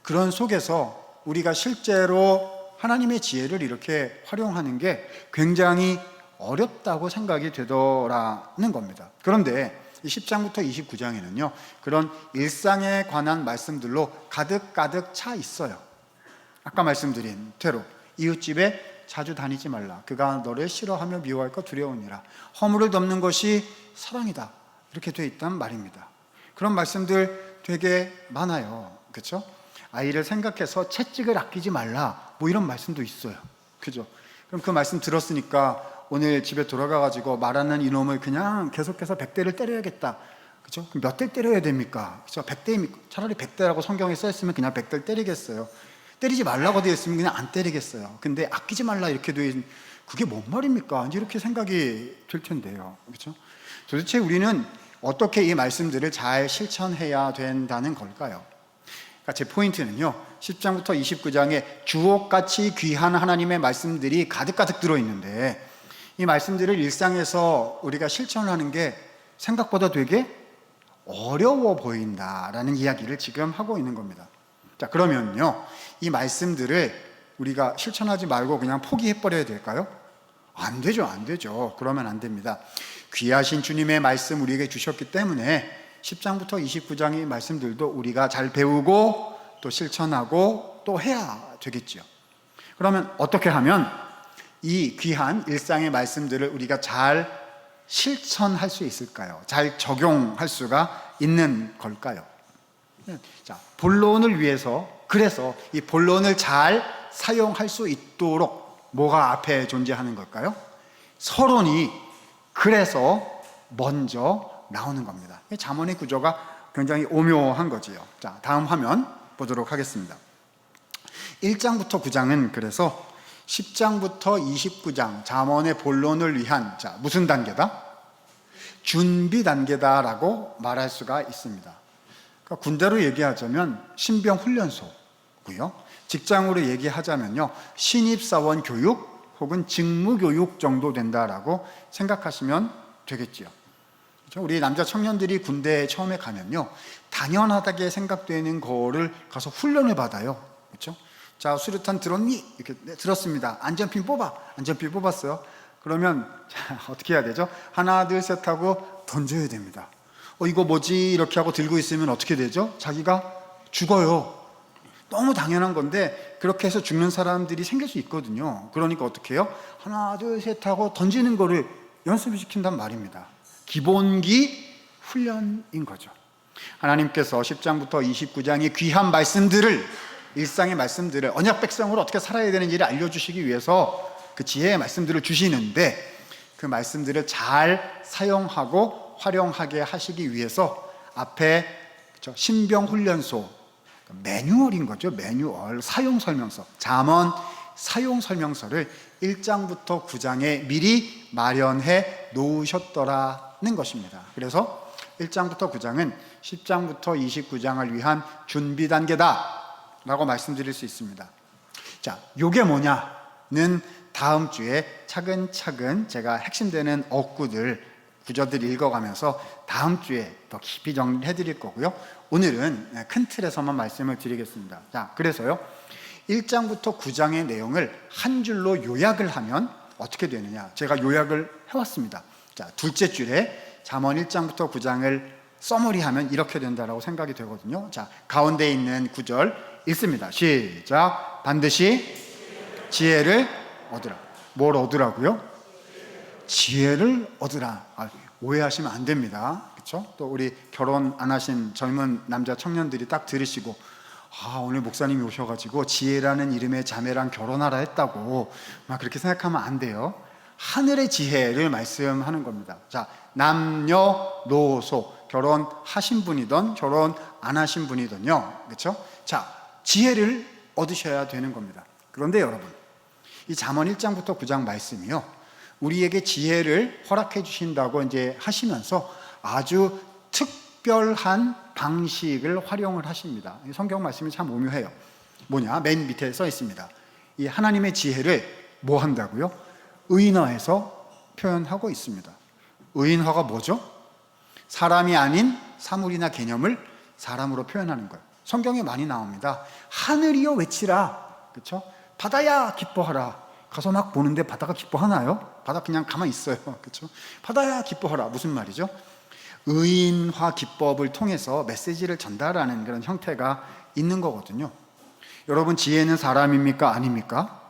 그런 속에서 우리가 실제로 하나님의 지혜를 이렇게 활용하는 게 굉장히 어렵다고 생각이 되더라는 겁니다. 그런데 이 10장부터 29장에는요, 그런 일상에 관한 말씀들로 가득 차 있어요. 아까 말씀드린 대로 이웃집에 자주 다니지 말라. 그가 너를 싫어하며 미워할까 두려우니라. 허물을 덮는 것이 사랑이다. 이렇게 되어 있단 말입니다. 그런 말씀들 되게 많아요. 그렇죠? 아이를 생각해서 채찍을 아끼지 말라. 뭐 이런 말씀도 있어요. 그죠? 그럼 그 말씀 들었으니까 오늘 집에 돌아가가지고 말하는 이놈을 그냥 계속해서 100대를 때려야겠다. 그죠? 그럼 몇 대 때려야 됩니까? 그죠? 100대입니까? 차라리 100대라고 성경에 써있으면 그냥 100대를 때리겠어요. 때리지 말라고 되어 있으면 그냥 안 때리겠어요. 근데 아끼지 말라 이렇게 되어 있는, 그게 뭔 말입니까? 이렇게 생각이 들 텐데요. 그렇죠? 도대체 우리는 어떻게 이 말씀들을 잘 실천해야 된다는 걸까요? 그러니까 제 포인트는요, 10장부터 29장에 주옥같이 귀한 하나님의 말씀들이 가득 들어있는데, 이 말씀들을 일상에서 우리가 실천하는 게 생각보다 되게 어려워 보인다라는 이야기를 지금 하고 있는 겁니다. 자, 그러면요, 이 말씀들을 우리가 실천하지 말고 그냥 포기해버려야 될까요? 안 되죠. 그러면 안 됩니다. 귀하신 주님의 말씀 우리에게 주셨기 때문에 10장부터 29장의 말씀들도 우리가 잘 배우고 또 실천하고 또 해야 되겠죠. 그러면 어떻게 하면 이 귀한 일상의 말씀들을 우리가 잘 실천할 수 있을까요? 잘 적용할 수가 있는 걸까요? 자, 본론을 위해서, 그래서 이 본론을 잘 사용할 수 있도록 뭐가 앞에 존재하는 걸까요? 서론이 그래서 먼저 나오는 겁니다. 잠언의 구조가 굉장히 오묘한 거지요. 자, 다음 화면 보도록 하겠습니다. 1장부터 9장은 그래서 10장부터 29장 잠언의 본론을 위한 무슨 단계다? 준비 단계다라고 말할 수가 있습니다. 그러니까 군대로 얘기하자면 신병 훈련소고요. 직장으로 얘기하자면요, 신입사원 교육 혹은 직무 교육 정도 된다라고 생각하시면 되겠지요. 그렇죠? 우리 남자 청년들이 군대에 처음에 가면요, 당연하다게 생각되는 거를 가서 훈련을 받아요. 그렇죠? 자, 수류탄 들었니? 이렇게 네, 들었습니다. 안전핀 뽑아. 안전핀 뽑았어요. 그러면 자, 어떻게 해야 되죠? 하나, 둘, 셋 하고 던져야 됩니다. 이거 뭐지? 이렇게 하고 들고 있으면 어떻게 되죠? 자기가 죽어요. 너무 당연한 건데 그렇게 해서 죽는 사람들이 생길 수 있거든요. 그러니까 어떻게 해요? 하나, 둘, 셋 하고 던지는 거를 연습을 시킨단 말입니다. 기본기 훈련인 거죠. 하나님께서 10장부터 29장의 귀한 말씀들을, 일상의 말씀들을, 언약 백성으로 어떻게 살아야 되는지를 알려주시기 위해서 그 지혜의 말씀들을 주시는데, 그 말씀들을 잘 사용하고 활용하게 하시기 위해서 앞에 신병훈련소, 매뉴얼인 거죠. 매뉴얼, 사용설명서, 잠언 사용설명서를 1장부터 9장에 미리 마련해 놓으셨더라는 것입니다. 그래서 1장부터 9장은 10장부터 29장을 위한 준비 단계다 라고 말씀드릴 수 있습니다. 자, 요게 뭐냐는 다음 주에 차근차근 제가 핵심되는 어구들, 구절들 읽어가면서 다음 주에 더 깊이 정리해 드릴 거고요. 오늘은 큰 틀에서만 말씀을 드리겠습니다. 자, 그래서요, 1장부터 9장의 내용을 한 줄로 요약을 하면 어떻게 되느냐, 제가 요약을 해왔습니다. 자, 둘째 줄에 잠언 1장부터 9장을 써머리하면 이렇게 된다라고 생각이 되거든요. 자, 가운데 있는 구절 읽습니다. 시작. 반드시 지혜를 얻으라. 뭘 얻으라고요? 지혜를 얻으라. 오해하시면 안 됩니다. 그렇죠? 또 우리 결혼 안 하신 젊은 남자 청년들이 딱 들으시고, 오늘 목사님이 오셔가지고 지혜라는 이름의 자매랑 결혼하라 했다고 막 그렇게 생각하면 안 돼요. 하늘의 지혜를 말씀하는 겁니다. 자, 남녀노소, 결혼하신 분이든 결혼 안 하신 분이든요, 그렇죠? 자, 지혜를 얻으셔야 되는 겁니다. 그런데 여러분, 이 잠언 1장부터 9장 말씀이요, 우리에게 지혜를 허락해 주신다고 이제 하시면서 아주 특별한 방식을 활용을 하십니다. 성경 말씀이 참 오묘해요. 뭐냐? 맨 밑에 써 있습니다. 이 하나님의 지혜를 뭐 한다고요? 의인화해서 표현하고 있습니다. 의인화가 뭐죠? 사람이 아닌 사물이나 개념을 사람으로 표현하는 거예요. 성경에 많이 나옵니다. 하늘이여 외치라. 그렇죠? 바다야 기뻐하라. 가서 막 보는데 바다가 기뻐하나요? 바다 그냥 가만히 있어요. 그렇죠? 바다야 기뻐하라. 무슨 말이죠? 의인화 기법을 통해서 메시지를 전달하는 그런 형태가 있는 거거든요. 여러분, 지혜는 사람입니까? 아닙니까?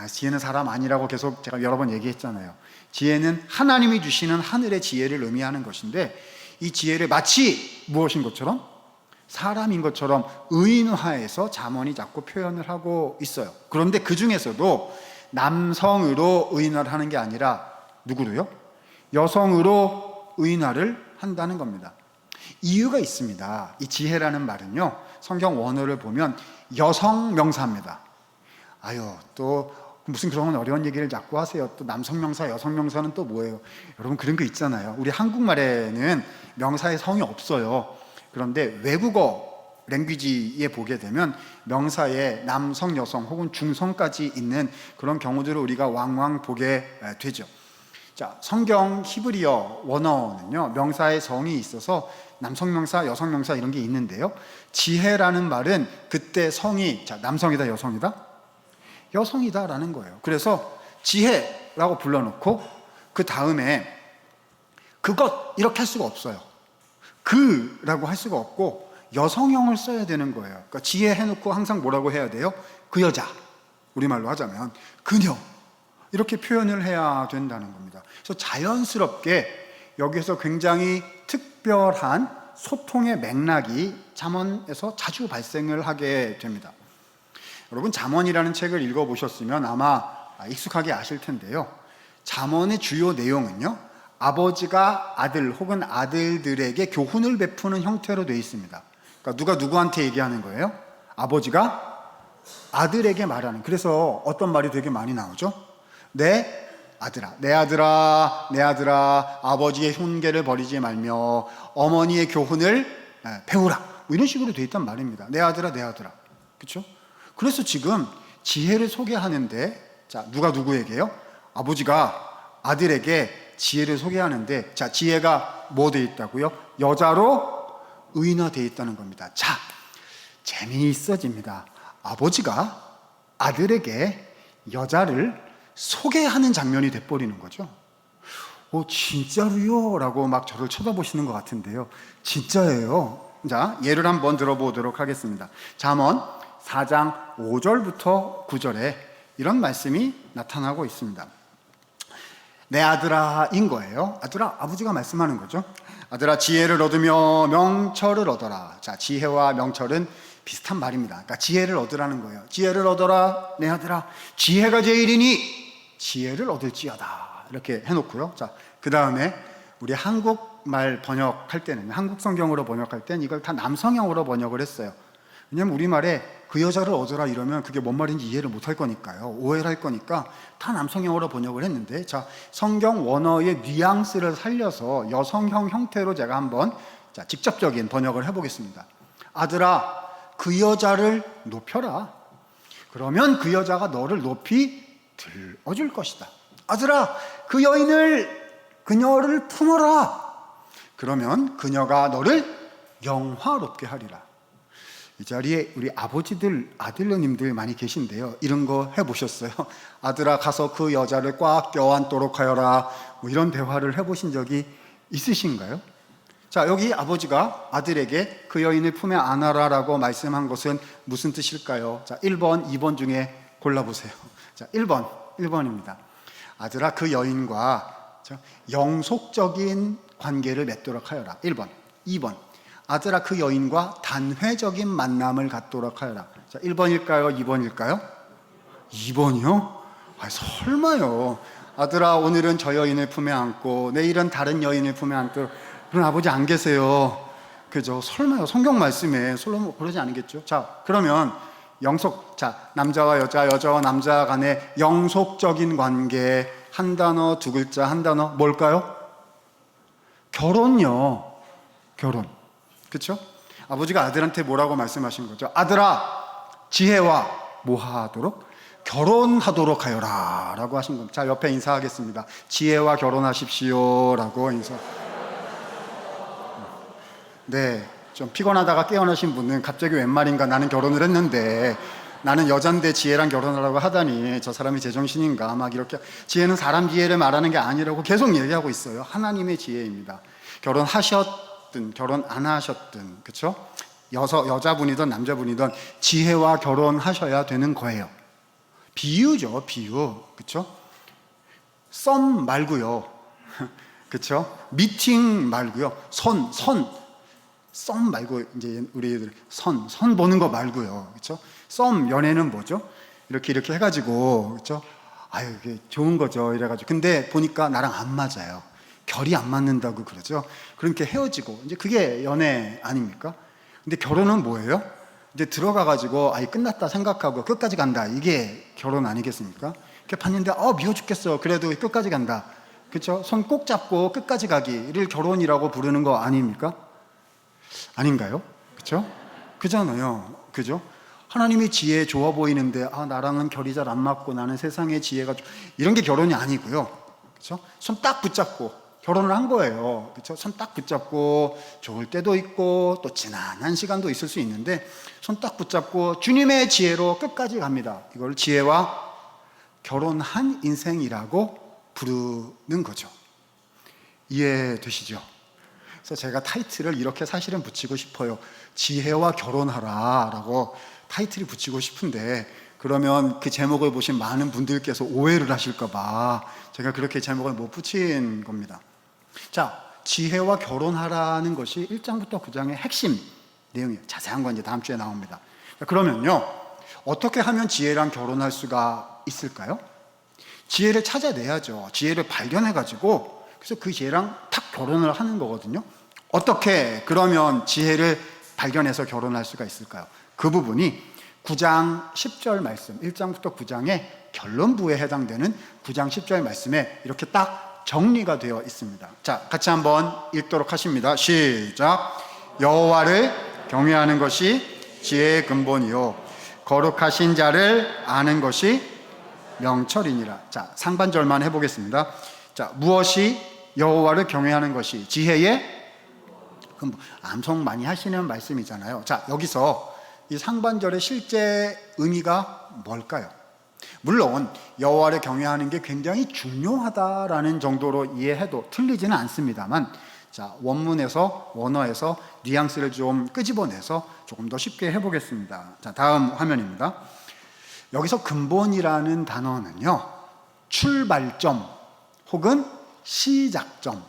지혜는 사람 아니라고 계속 제가 여러 번 얘기했잖아요. 지혜는 하나님이 주시는 하늘의 지혜를 의미하는 것인데, 이 지혜를 마치 무엇인 것처럼? 사람인 것처럼 의인화해서 잠언이 자꾸 표현을 하고 있어요. 그런데 그 중에서도 남성으로 의인화를 하는 게 아니라 누구로요? 여성으로 의인화를 한다는 겁니다. 이유가 있습니다. 이 지혜라는 말은요, 성경 원어를 보면 여성 명사입니다. 또 무슨 그런 어려운 얘기를 자꾸 하세요. 또 남성 명사, 여성 명사는 또 뭐예요? 여러분, 그런 거 있잖아요. 우리 한국말에는 명사의 성이 없어요. 그런데 외국어 랭귀지에 보게 되면 명사에 남성, 여성 혹은 중성까지 있는 그런 경우들을 우리가 왕왕 보게 되죠. 자, 성경 히브리어 원어는요, 명사의 성이 있어서 남성 명사, 여성 명사 이런 게 있는데요, 지혜라는 말은 그때 성이 남성이다, 여성이다? 여성이다라는 거예요. 그래서 지혜라고 불러놓고 그 다음에 그것 이렇게 할 수가 없어요. 그라고 할 수가 없고 여성형을 써야 되는 거예요. 그러니까 지혜 해놓고 항상 뭐라고 해야 돼요? 그 여자, 우리말로 하자면 그녀, 이렇게 표현을 해야 된다는 겁니다. 그래서 자연스럽게 여기서 굉장히 특별한 소통의 맥락이 잠언에서 자주 발생을 하게 됩니다. 여러분, 잠언이라는 책을 읽어보셨으면 아마 익숙하게 아실 텐데요, 잠언의 주요 내용은요, 아버지가 아들 혹은 아들들에게 교훈을 베푸는 형태로 되어 있습니다. 그러니까 누가 누구한테 얘기하는 거예요? 아버지가 아들에게 말하는. 그래서 어떤 말이 되게 많이 나오죠? 내 아들아, 내 아들아, 내 아들아, 아버지의 훈계를 버리지 말며 어머니의 교훈을 배우라. 뭐 이런 식으로 되어 있단 말입니다. 내 아들아, 내 아들아. 그렇죠? 그래서 지금 지혜를 소개하는데, 자, 누가 누구에게요? 아버지가 아들에게 지혜를 소개하는데, 자, 지혜가 뭐 되어 있다고요? 여자로 의인화되어 있다는 겁니다. 자, 재미있어집니다. 아버지가 아들에게 여자를 소개하는 장면이 돼버리는 거죠. 진짜로요? 라고 막 저를 쳐다보시는 것 같은데요. 진짜예요. 자, 예를 한번 들어보도록 하겠습니다. 잠언 4장 5절부터 9절에 이런 말씀이 나타나고 있습니다. 내 아들아인 거예요. 아들아, 아버지가 말씀하는 거죠. 아들아, 지혜를 얻으며 명철을 얻어라. 자, 지혜와 명철은 비슷한 말입니다. 그러니까 지혜를 얻으라는 거예요. 지혜를 얻어라, 내 아들아. 지혜가 제일이니 지혜를 얻을지어다. 이렇게 해놓고요. 자, 그 다음에 우리 한국말 번역할 때는, 한국 성경으로 번역할 때는 이걸 다 남성형으로 번역을 했어요. 왜냐면 우리말에 그 여자를 얻으라 이러면 그게 뭔 말인지 이해를 못할 거니까요. 오해를 할 거니까 다 남성형으로 번역을 했는데, 자, 성경 원어의 뉘앙스를 살려서 여성형 형태로 제가 한번 직접적인 번역을 해보겠습니다. 아들아, 그 여자를 높여라. 그러면 그 여자가 너를 높이 들어줄 것이다. 아들아, 그 여인을, 그녀를 품어라. 그러면 그녀가 너를 영화롭게 하리라. 이 자리에 우리 아버지들, 아들러님들 많이 계신데요. 이런 거 해보셨어요? 아들아, 가서 그 여자를 꽉 껴안도록 하여라. 뭐 이런 대화를 해보신 적이 있으신가요? 자, 여기 아버지가 아들에게 그 여인을 품에 안아라 라고 말씀한 것은 무슨 뜻일까요? 자, 1번, 2번 중에 골라보세요. 자, 1번입니다. 아들아, 그 여인과 영속적인 관계를 맺도록 하여라. 1번. 2번. 아들아, 그 여인과 단회적인 만남을 갖도록 하여라. 자, 1번일까요? 2번일까요? 2번이요? 설마요. 아들아, 오늘은 저 여인을 품에 안고 내일은 다른 여인을 품에 안고. 그런 아버지 안 계세요. 그죠? 설마요. 성경 말씀에 솔로몬 그러지 않겠죠? 자, 그러면 남자와 여자, 여자와 남자 간의 영속적인 관계, 한 단어, 두 글자, 한 단어, 뭘까요? 결혼요. 결혼. 그렇죠? 아버지가 아들한테 뭐라고 말씀하신 거죠? 아들아, 지혜와 뭐 하도록? 결혼하도록 하여라 라고 하신 겁니다. 자, 옆에 인사하겠습니다. 지혜와 결혼하십시오 라고 인사. 네, 좀 피곤하다가 깨어나신 분은 갑자기 웬 말인가, 나는 결혼을 했는데 나는 여잔데 지혜랑 결혼하라고 하다니 저 사람이 제정신인가 막 이렇게. 지혜는 사람 지혜를 말하는 게 아니라고 계속 얘기하고 있어요. 하나님의 지혜입니다. 결혼하셨든 결혼 안 하셨든, 그렇죠? 여자분이든 남자분이든 지혜와 결혼하셔야 되는 거예요. 비유죠, 비유. 그렇죠? 썸 말고요. 그렇죠? 미팅 말고요. 썸 말고, 이제 우리 애들 선 보는 거 말고요. 그렇죠? 썸 연애는 뭐죠? 이렇게 해가지고, 그렇죠? 아유, 이게 좋은 거죠. 이래가지고. 근데 보니까 나랑 안 맞아요. 결이 안 맞는다고 그러죠. 그렇게 헤어지고, 이제 그게 연애 아닙니까? 근데 결혼은 뭐예요? 이제 들어가가지고, 끝났다 생각하고 끝까지 간다. 이게 결혼 아니겠습니까? 이렇게 봤는데, 미워 죽겠어. 그래도 끝까지 간다. 그렇죠? 손 꼭 잡고 끝까지 가기를 결혼이라고 부르는 거 아닙니까? 아닌가요? 그렇죠? 그잖아요. 그죠? 하나님의 지혜 좋아 보이는데 나랑은 결이 잘 안 맞고 나는 세상의 지혜가 이런 게 결혼이 아니고요. 그렇죠? 손 딱 붙잡고 결혼을 한 거예요. 그렇죠? 손 딱 붙잡고 좋을 때도 있고 또 지난한 시간도 있을 수 있는데 손 딱 붙잡고 주님의 지혜로 끝까지 갑니다. 이걸 지혜와 결혼한 인생이라고 부르는 거죠. 이해되시죠? 그래서 제가 타이틀을 이렇게 사실은 붙이고 싶어요. 지혜와 결혼하라 라고 타이틀을 붙이고 싶은데, 그러면 그 제목을 보신 많은 분들께서 오해를 하실까 봐 제가 그렇게 제목을 못 붙인 겁니다. 자, 지혜와 결혼하라는 것이 1장부터 9장의 핵심 내용이에요. 자세한 건 이제 다음 주에 나옵니다. 그러면요, 어떻게 하면 지혜랑 결혼할 수가 있을까요? 지혜를 찾아내야죠. 지혜를 발견해가지고, 그래서 그 지혜랑 탁 결혼을 하는 거거든요. 어떻게 그러면 지혜를 발견해서 결혼할 수가 있을까요? 그 부분이 9장 10절 말씀, 1장부터 9장의 결론부에 해당되는 9장 10절 말씀에 이렇게 딱 정리가 되어 있습니다. 자, 같이 한번 읽도록 하십니다. 시작. 여호와를 경외하는 것이 지혜의 근본이요 거룩하신 자를 아는 것이 명철이니라. 자, 상반절만 해보겠습니다. 자, 무엇이 여호와를 경외하는 것이 지혜의 근본. 암송 많이 하시는 말씀이잖아요. 자, 여기서 이 상반절의 실제 의미가 뭘까요? 물론 여호와를 경외하는 게 굉장히 중요하다라는 정도로 이해해도 틀리지는 않습니다만, 자, 원어에서 뉘앙스를 좀 끄집어내서 조금 더 쉽게 해보겠습니다. 자, 다음 화면입니다. 여기서 근본이라는 단어는요, 출발점 혹은 시작점,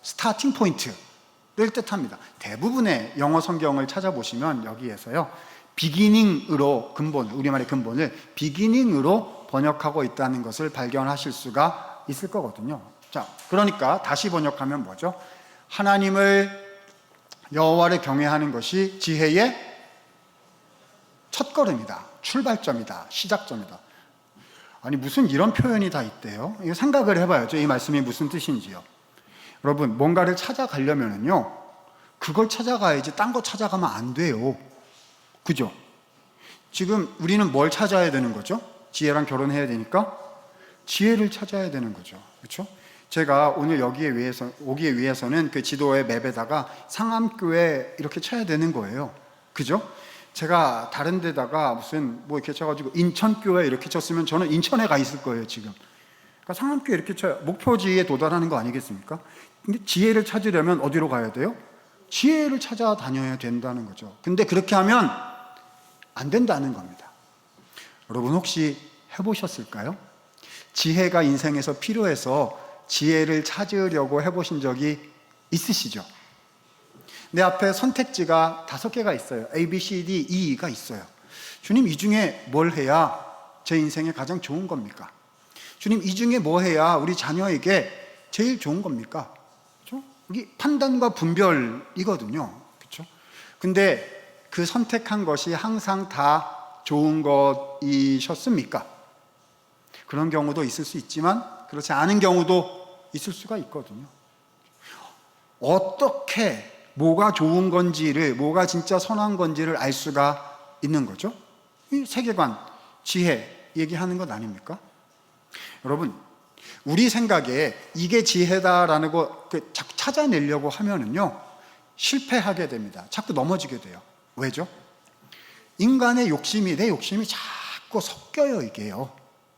스타팅 포인트를 뜻합니다. 대부분의 영어 성경을 찾아보시면 여기에서요, 비기닝으로 근본, 우리말의 근본을 비기닝으로 번역하고 있다는 것을 발견하실 수가 있을 거거든요. 자, 그러니까 다시 번역하면 뭐죠? 여호와를 경외하는 것이 지혜의 첫걸음이다, 출발점이다, 시작점이다. 아니, 무슨 이런 표현이 다 있대요? 이거 생각을 해봐야죠. 이 말씀이 무슨 뜻인지요. 여러분, 뭔가를 찾아가려면요, 그걸 찾아가야지 딴 거 찾아가면 안 돼요. 그죠? 지금 우리는 뭘 찾아야 되는 거죠? 지혜랑 결혼해야 되니까 지혜를 찾아야 되는 거죠. 그렇죠? 제가 오늘 오기에 위해서는 그 지도의 맵에다가 상암교회 이렇게 쳐야 되는 거예요. 그죠? 제가 다른 데다가 무슨 뭐 이렇게 쳐가지고 인천교회 이렇게 쳤으면 저는 인천에 가 있을 거예요, 지금. 그러니까 상암교회 이렇게 쳐야 목표지에 도달하는 거 아니겠습니까? 근데 지혜를 찾으려면 어디로 가야 돼요? 지혜를 찾아다녀야 된다는 거죠. 근데 그렇게 하면 안 된다는 겁니다. 여러분, 혹시 해보셨을까요? 지혜가 인생에서 필요해서 지혜를 찾으려고 해보신 적이 있으시죠? 내 앞에 선택지가 5개가 있어요. A, B, C, D, E가 있어요. 주님, 이 중에 뭘 해야 제 인생에 가장 좋은 겁니까? 주님, 이 중에 뭐 해야 우리 자녀에게 제일 좋은 겁니까? 그렇죠? 이게 판단과 분별이거든요. 그렇죠? 근데 그 선택한 것이 항상 다 좋은 것이셨습니까? 그런 경우도 있을 수 있지만 그렇지 않은 경우도 있을 수가 있거든요. 어떻게 뭐가 좋은 건지를, 뭐가 진짜 선한 건지를 알 수가 있는 거죠? 이 세계관, 지혜 얘기하는 것 아닙니까? 여러분, 우리 생각에 이게 지혜다라는 거 자꾸 찾아내려고 하면은요, 실패하게 됩니다. 자꾸 넘어지게 돼요. 왜죠? 인간의 욕심이, 내 욕심이 자꾸 섞여요, 이게요.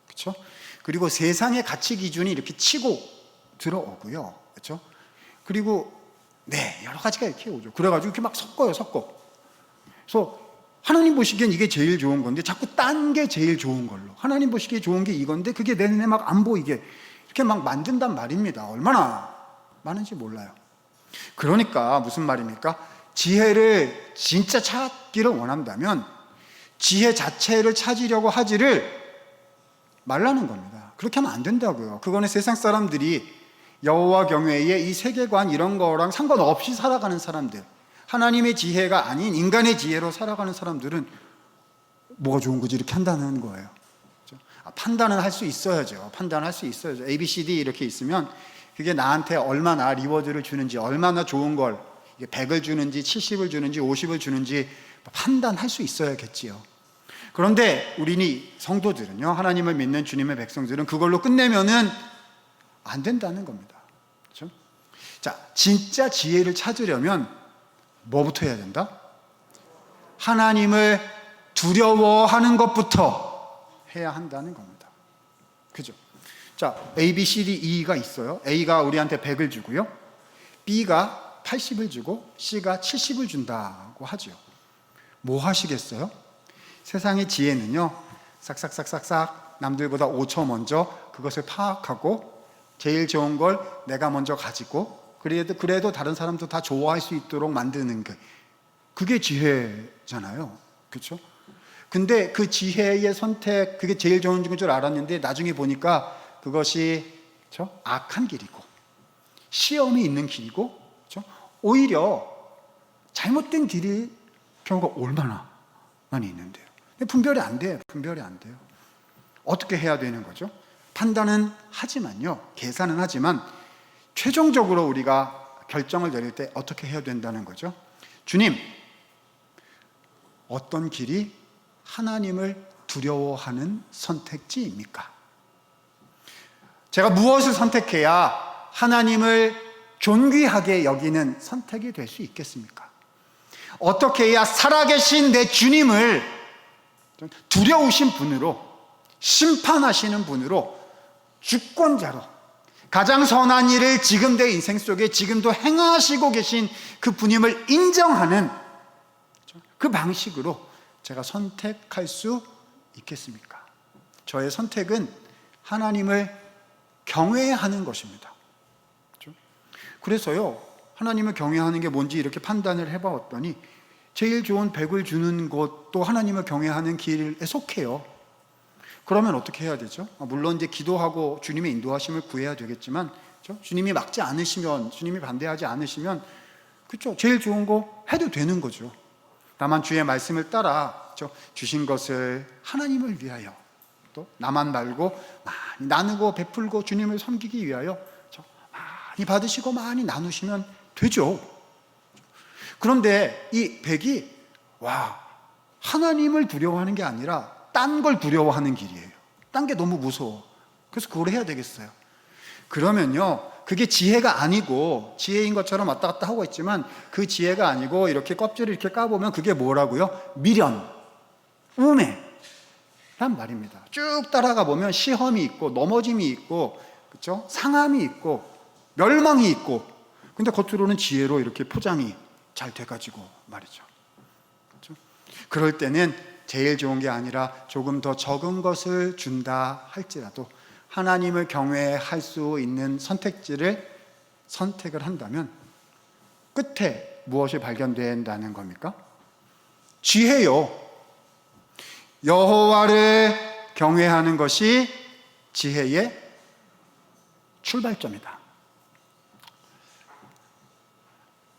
그렇죠? 그리고 세상의 가치 기준이 이렇게 치고 들어오고요. 그렇죠? 그리고 여러 가지가 이렇게 오죠. 그래가지고 이렇게 막 섞어요. 그래서 하나님 보시기엔 이게 제일 좋은 건데 자꾸 딴 게 제일 좋은 걸로, 하나님 보시기에 좋은 게 이건데 그게 내 눈에 막 안 보이게 이렇게 막 만든단 말입니다. 얼마나 많은지 몰라요. 그러니까 무슨 말입니까? 지혜를 진짜 찾기를 원한다면 지혜 자체를 찾으려고 하지를 말라는 겁니다. 그렇게 하면 안 된다고요. 그거는 세상 사람들이 여호와 경외의 이 세계관 이런 거랑 상관없이 살아가는 사람들, 하나님의 지혜가 아닌 인간의 지혜로 살아가는 사람들은 뭐가 좋은 거지 이렇게 한다는 거예요. 그렇죠? 판단은 할 수 있어야죠. 판단할 수 있어야죠. A, B, C, D 이렇게 있으면 그게 나한테 얼마나 리워드를 주는지, 얼마나 좋은 걸, 100을 주는지 70을 주는지 50을 주는지 판단할 수 있어야겠지요. 그런데 우리 성도들은요, 하나님을 믿는 주님의 백성들은 그걸로 끝내면은 안 된다는 겁니다. 그렇죠? 자, 진짜 지혜를 찾으려면 뭐부터 해야 된다? 하나님을 두려워하는 것부터 해야 한다는 겁니다. 그죠? 자, A, B, C, D, E가 있어요. A가 우리한테 100을 주고요. B가 80을 주고 C가 70을 준다고 하죠. 뭐 하시겠어요? 세상의 지혜는요, 싹싹싹싹싹 남들보다 5초 먼저 그것을 파악하고 제일 좋은 걸 내가 먼저 가지고 그래도 다른 사람도 다 좋아할 수 있도록 만드는 그게 지혜잖아요. 그렇죠? 근데 그 지혜의 선택, 그게 제일 좋은 줄 알았는데 나중에 보니까 그것이, 그렇죠? 악한 길이고 시험이 있는 길이고, 그렇죠? 오히려 잘못된 길이 경우가 얼마나 많이 있는데요. 근데 분별이 안 돼요. 분별이 안 돼요. 어떻게 해야 되는 거죠? 판단은 하지만요, 계산은 하지만 최종적으로 우리가 결정을 내릴 때 어떻게 해야 된다는 거죠? 주님, 어떤 길이 하나님을 두려워하는 선택지입니까? 제가 무엇을 선택해야 하나님을 존귀하게 여기는 선택이 될 수 있겠습니까? 어떻게 해야 살아계신 내 주님을 두려우신 분으로, 심판하시는 분으로, 주권자로, 가장 선한 일을 지금 내 인생 속에 지금도 행하시고 계신 그 분임을 인정하는 그 방식으로 제가 선택할 수 있겠습니까? 저의 선택은 하나님을 경외하는 것입니다. 그래서요, 하나님을 경외하는 게 뭔지 이렇게 판단을 해봤더니 제일 좋은 백을 주는 것도 하나님을 경외하는 길에 속해요. 그러면 어떻게 해야 되죠? 물론 이제 기도하고 주님의 인도하심을 구해야 되겠지만, 그렇죠? 주님이 막지 않으시면, 주님이 반대하지 않으시면, 그렇죠? 제일 좋은 거 해도 되는 거죠. 다만 주의 말씀을 따라, 그렇죠? 주신 것을 하나님을 위하여, 또 나만 말고 많이 나누고 베풀고 주님을 섬기기 위하여, 그렇죠? 많이 받으시고 많이 나누시면 되죠. 그런데 이 백이 하나님을 두려워하는 게 아니라 딴 걸 두려워하는 길이에요. 딴 게 너무 무서워. 그래서 그걸 해야 되겠어요. 그러면요, 그게 지혜가 아니고, 지혜인 것처럼 왔다 갔다 하고 있지만 그 지혜가 아니고 이렇게 껍질을 이렇게 까보면 그게 뭐라고요? 미련, 우매란 말입니다. 쭉 따라가 보면 시험이 있고 넘어짐이 있고, 그렇죠? 상함이 있고 멸망이 있고, 근데 겉으로는 지혜로 이렇게 포장이 잘 돼가지고 말이죠. 그렇죠? 그럴 때는 제일 좋은 게 아니라 조금 더 적은 것을 준다 할지라도 하나님을 경외할 수 있는 선택지를 선택을 한다면 끝에 무엇이 발견된다는 겁니까? 지혜요. 여호와를 경외하는 것이 지혜의 출발점이다.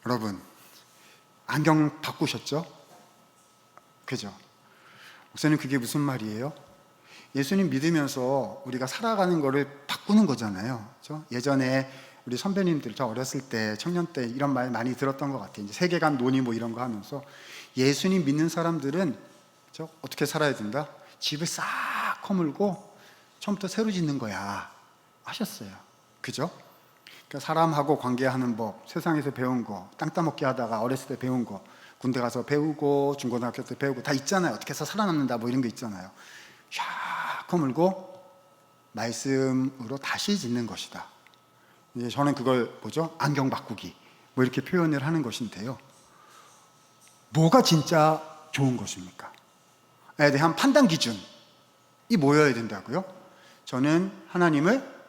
여러분, 안경 바꾸셨죠? 그죠? 목사님, 그게 무슨 말이에요? 예수님 믿으면서 우리가 살아가는 거를 바꾸는 거잖아요. 그렇죠? 예전에 우리 선배님들, 저 어렸을 때, 청년 때 이런 말 많이 들었던 것 같아요. 이제 세계관 논의 뭐 이런 거 하면서 예수님 믿는 사람들은, 그렇죠? 어떻게 살아야 된다? 집을 싹 허물고 처음부터 새로 짓는 거야 하셨어요. 그죠? 그러니까 사람하고 관계하는 법, 세상에서 배운 거, 땅 따먹기 하다가 어렸을 때 배운 거, 군대 가서 배우고 중고등학교 때 배우고 다 있잖아요. 어떻게 해서 살아남는다 뭐 이런 거 있잖아요. 샥 허물고 말씀으로 다시 짓는 것이다. 이제 저는 그걸 뭐죠? 안경 바꾸기 뭐 이렇게 표현을 하는 것인데요. 뭐가 진짜 좋은 것입니까? 에 대한 판단 기준이 뭐여야 된다고요? 저는 하나님을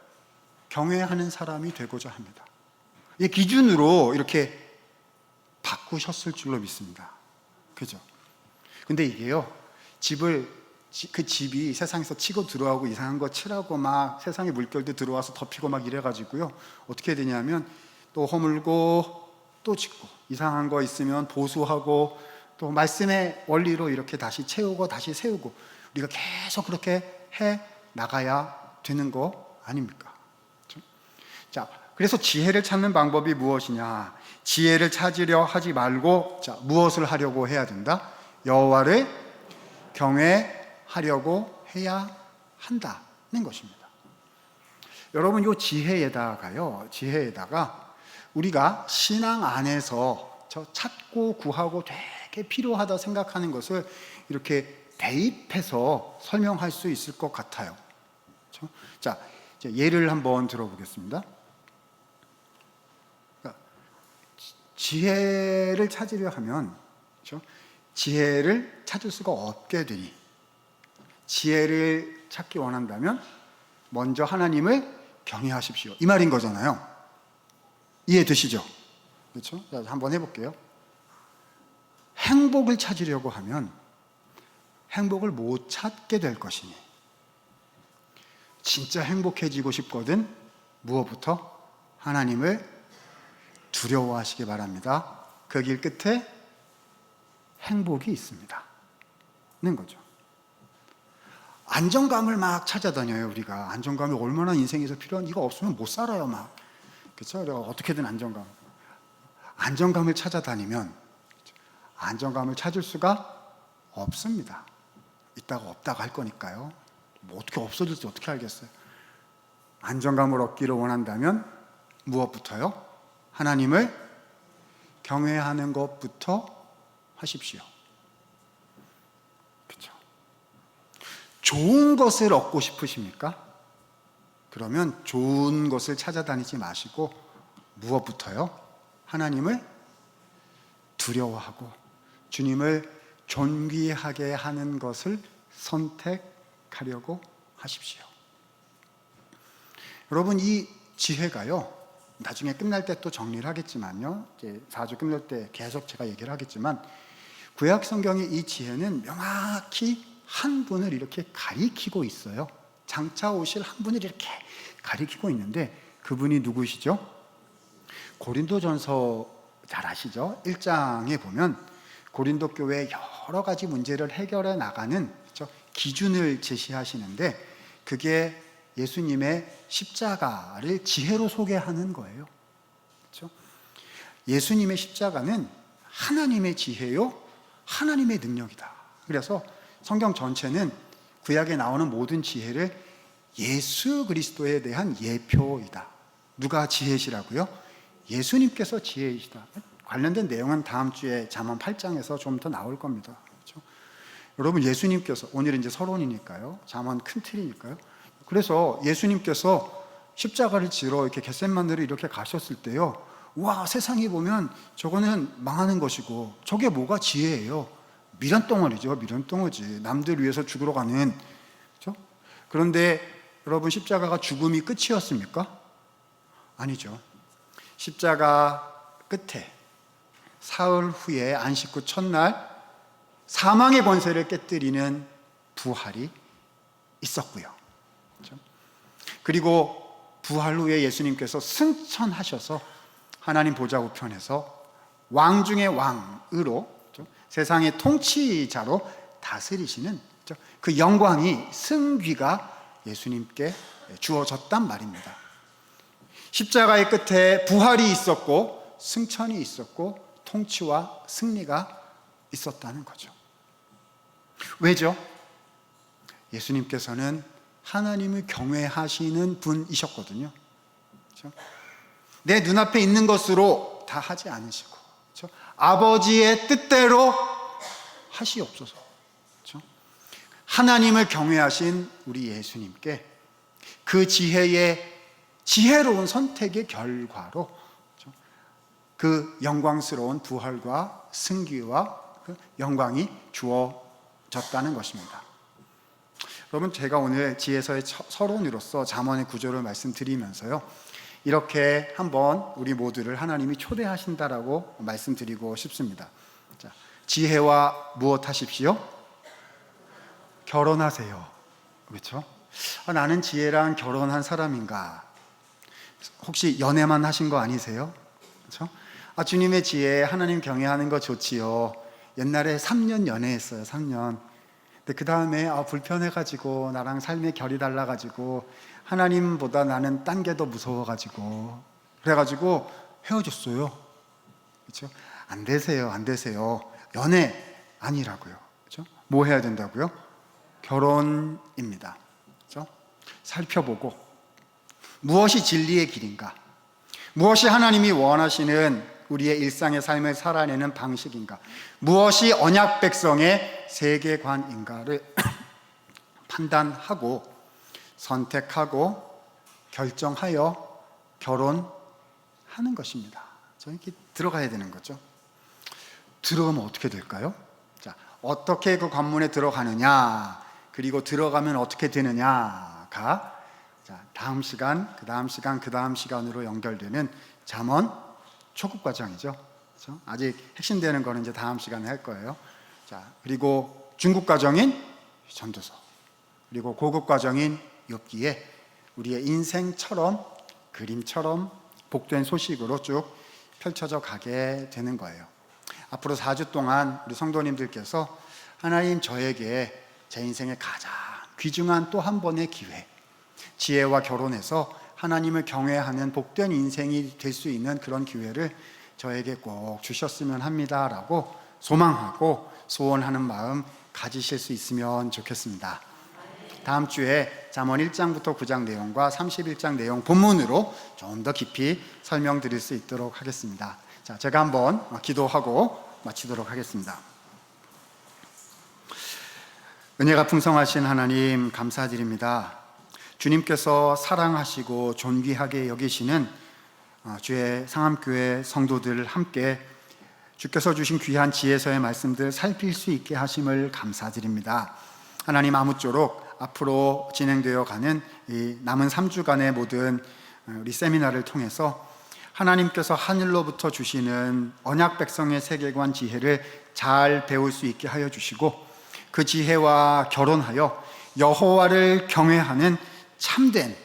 경외하는 사람이 되고자 합니다. 이 기준으로 이렇게 바꾸셨을 줄로 믿습니다. 그죠? 근데 이게요, 그 집이 세상에서 치고 들어오고 이상한 거 칠하고 막 세상에 물결도 들어와서 덮이고 막 이래가지고요, 어떻게 되냐면 또 허물고 또 짓고 이상한 거 있으면 보수하고 또 말씀의 원리로 이렇게 다시 채우고 다시 세우고 우리가 계속 그렇게 해 나가야 되는 거 아닙니까? 그렇죠? 자, 그래서 지혜를 찾는 방법이 무엇이냐? 지혜를 찾으려 하지 말고, 자, 무엇을 하려고 해야 된다? 여호와를 경외하려고 해야 한다는 것입니다. 여러분, 이 지혜에다가 우리가 신앙 안에서 저 찾고 구하고 되게 필요하다 생각하는 것을 이렇게 대입해서 설명할 수 있을 것 같아요. 그렇죠? 자, 이제 예를 한번 들어보겠습니다. 지혜를 찾으려 하면, 그렇죠? 지혜를 찾을 수가 없게 되니, 지혜를 찾기 원한다면 먼저 하나님을 경외하십시오, 이 말인 거잖아요. 이해되시죠? 그렇죠? 자, 한번 해볼게요. 행복을 찾으려고 하면 행복을 못 찾게 될 것이니, 진짜 행복해지고 싶거든 무엇부터? 하나님을 두려워하시기 바랍니다. 그 길 끝에 행복이 있습니다. 는 거죠. 안정감을 막 찾아다녀요, 우리가. 안정감이 얼마나 인생에서 필요한, 이거 없으면 못 살아요, 막. 그렇죠? 어떻게든 안정감을 찾아다니면 안정감을 찾을 수가 없습니다. 있다가 없다가 할 거니까요. 뭐 어떻게 없어질지 어떻게 알겠어요? 안정감을 얻기를 원한다면 무엇부터요? 하나님을 경외하는 것부터 하십시오. 그렇죠? 좋은 것을 얻고 싶으십니까? 그러면 좋은 것을 찾아다니지 마시고 무엇부터요? 하나님을 두려워하고 주님을 존귀하게 하는 것을 선택하려고 하십시오. 여러분, 이 지혜가요, 나중에 끝날 때 또 정리를 하겠지만요, 이제 4주 끝날 때 계속 제가 얘기를 하겠지만, 구약 성경의 이 지혜는 명확히 한 분을 이렇게 가리키고 있어요. 장차 오실 한 분을 이렇게 가리키고 있는데, 그분이 누구시죠? 고린도전서 잘 아시죠? 1장에 보면 고린도 교회의 여러 가지 문제를 해결해 나가는, 그렇죠? 기준을 제시하시는데, 그게 예수님의 십자가를 지혜로 소개하는 거예요. 그렇죠? 예수님의 십자가는 하나님의 지혜요, 하나님의 능력이다. 그래서 성경 전체는 구약에 나오는 모든 지혜를 예수 그리스도에 대한 예표이다. 누가 지혜시라고요? 예수님께서 지혜이시다. 관련된 내용은 다음 주에 잠언 8장에서 좀 더 나올 겁니다. 그렇죠? 여러분, 예수님께서, 오늘은 이제 서론이니까요, 잠언 큰 틀이니까요. 그래서 예수님께서 십자가를 지러 이렇게 겟세마네를 이렇게 가셨을 때요, 와, 세상이 보면 저거는 망하는 것이고 저게 뭐가 지혜예요? 미련덩어리죠. 미련덩어지. 남들 위해서 죽으러 가는. 그렇죠? 그런데 여러분, 십자가가 죽음이 끝이었습니까? 아니죠. 십자가 끝에 사흘 후에 안식 후 첫날 사망의 권세를 깨뜨리는 부활이 있었고요. 그렇죠? 그리고 부활 후에 예수님께서 승천하셔서 하나님 보좌 우편에서 왕 중의 왕으로, 그렇죠? 세상의 통치자로 다스리시는, 그렇죠? 그 영광이, 승귀가 예수님께 주어졌단 말입니다. 십자가의 끝에 부활이 있었고 승천이 있었고 통치와 승리가 있었다는 거죠. 왜죠? 예수님께서는 하나님을 경외하시는 분이셨거든요. 그렇죠? 내 눈앞에 있는 것으로 다 하지 않으시고, 그렇죠? 아버지의 뜻대로 하시옵소서. 그렇죠? 하나님을 경외하신 우리 예수님께 그 지혜로운 선택의 결과로, 그렇죠? 그 영광스러운 부활과 승귀와 그 영광이 주어졌다는 것입니다. 여러분, 제가 오늘 지혜서의 서론으로서 잠언의 구조를 말씀드리면서요, 이렇게 한번 우리 모두를 하나님이 초대하신다라고 말씀드리고 싶습니다. 자, 지혜와 무엇 하십시오? 결혼하세요. 그렇죠? 나는 지혜랑 결혼한 사람인가? 혹시 연애만 하신 거 아니세요? 그렇죠? 주님의 지혜, 하나님 경외하는 거 좋지요. 옛날에 3년 연애했어요. 3년. 근데 그 다음에 불편해가지고 나랑 삶의 결이 달라가지고 하나님보다 나는 딴 게 더 무서워가지고 그래가지고 헤어졌어요. 그렇죠? 안 되세요, 안 되세요. 연애 아니라고요. 그렇죠? 뭐 해야 된다고요? 결혼입니다. 그렇죠? 살펴보고 무엇이 진리의 길인가? 무엇이 하나님이 원하시는 우리의 일상의 삶을 살아내는 방식인가? 무엇이 언약 백성의 세계관인가를 판단하고 선택하고 결정하여 결혼하는 것입니다. 저는 이렇게 들어가야 되는 거죠. 들어가면 어떻게 될까요? 자, 어떻게 그 관문에 들어가느냐, 그리고 들어가면 어떻게 되느냐가 다음 시간, 그 다음 시간, 그 다음 시간으로 연결되는 잠언 초급 과정이죠. 그렇죠? 아직 핵심되는 거는 이제 다음 시간에 할 거예요. 자, 그리고 중급 과정인 전도서, 그리고 고급 과정인 욥기에 우리의 인생처럼, 그림처럼 복된 소식으로 쭉 펼쳐져 가게 되는 거예요. 앞으로 4주 동안 우리 성도님들께서 하나님, 저에게 제 인생의 가장 귀중한 또 한 번의 기회, 지혜와 결혼해서 하나님을 경외하는 복된 인생이 될 수 있는 그런 기회를 저에게 꼭 주셨으면 합니다라고 소망하고 소원하는 마음 가지실 수 있으면 좋겠습니다. 다음 주에 잠언 1장부터 9장 내용과 31장 내용 본문으로 좀 더 깊이 설명드릴 수 있도록 하겠습니다. 자, 제가 한번 기도하고 마치도록 하겠습니다. 은혜가 풍성하신 하나님, 감사드립니다. 주님께서 사랑하시고 존귀하게 여기시는 주의 상암교회 성도들 함께 주께서 주신 귀한 지혜서의 말씀들 살필 수 있게 하심을 감사드립니다. 하나님, 아무쪼록 앞으로 진행되어 가는 이 남은 3주간의 모든 우리 세미나를 통해서 하나님께서 하늘로부터 주시는 언약 백성의 세계관 지혜를 잘 배울 수 있게 하여 주시고, 그 지혜와 결혼하여 여호와를 경외하는 참된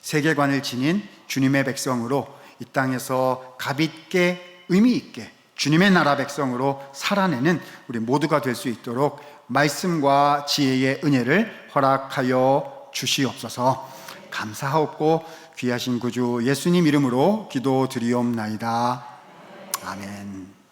세계관을 지닌 주님의 백성으로 이 땅에서 값있게 의미 있게 주님의 나라 백성으로 살아내는 우리 모두가 될 수 있도록 말씀과 지혜의 은혜를 허락하여 주시옵소서. 감사하옵고 귀하신 구주 예수님 이름으로 기도드리옵나이다. 아멘.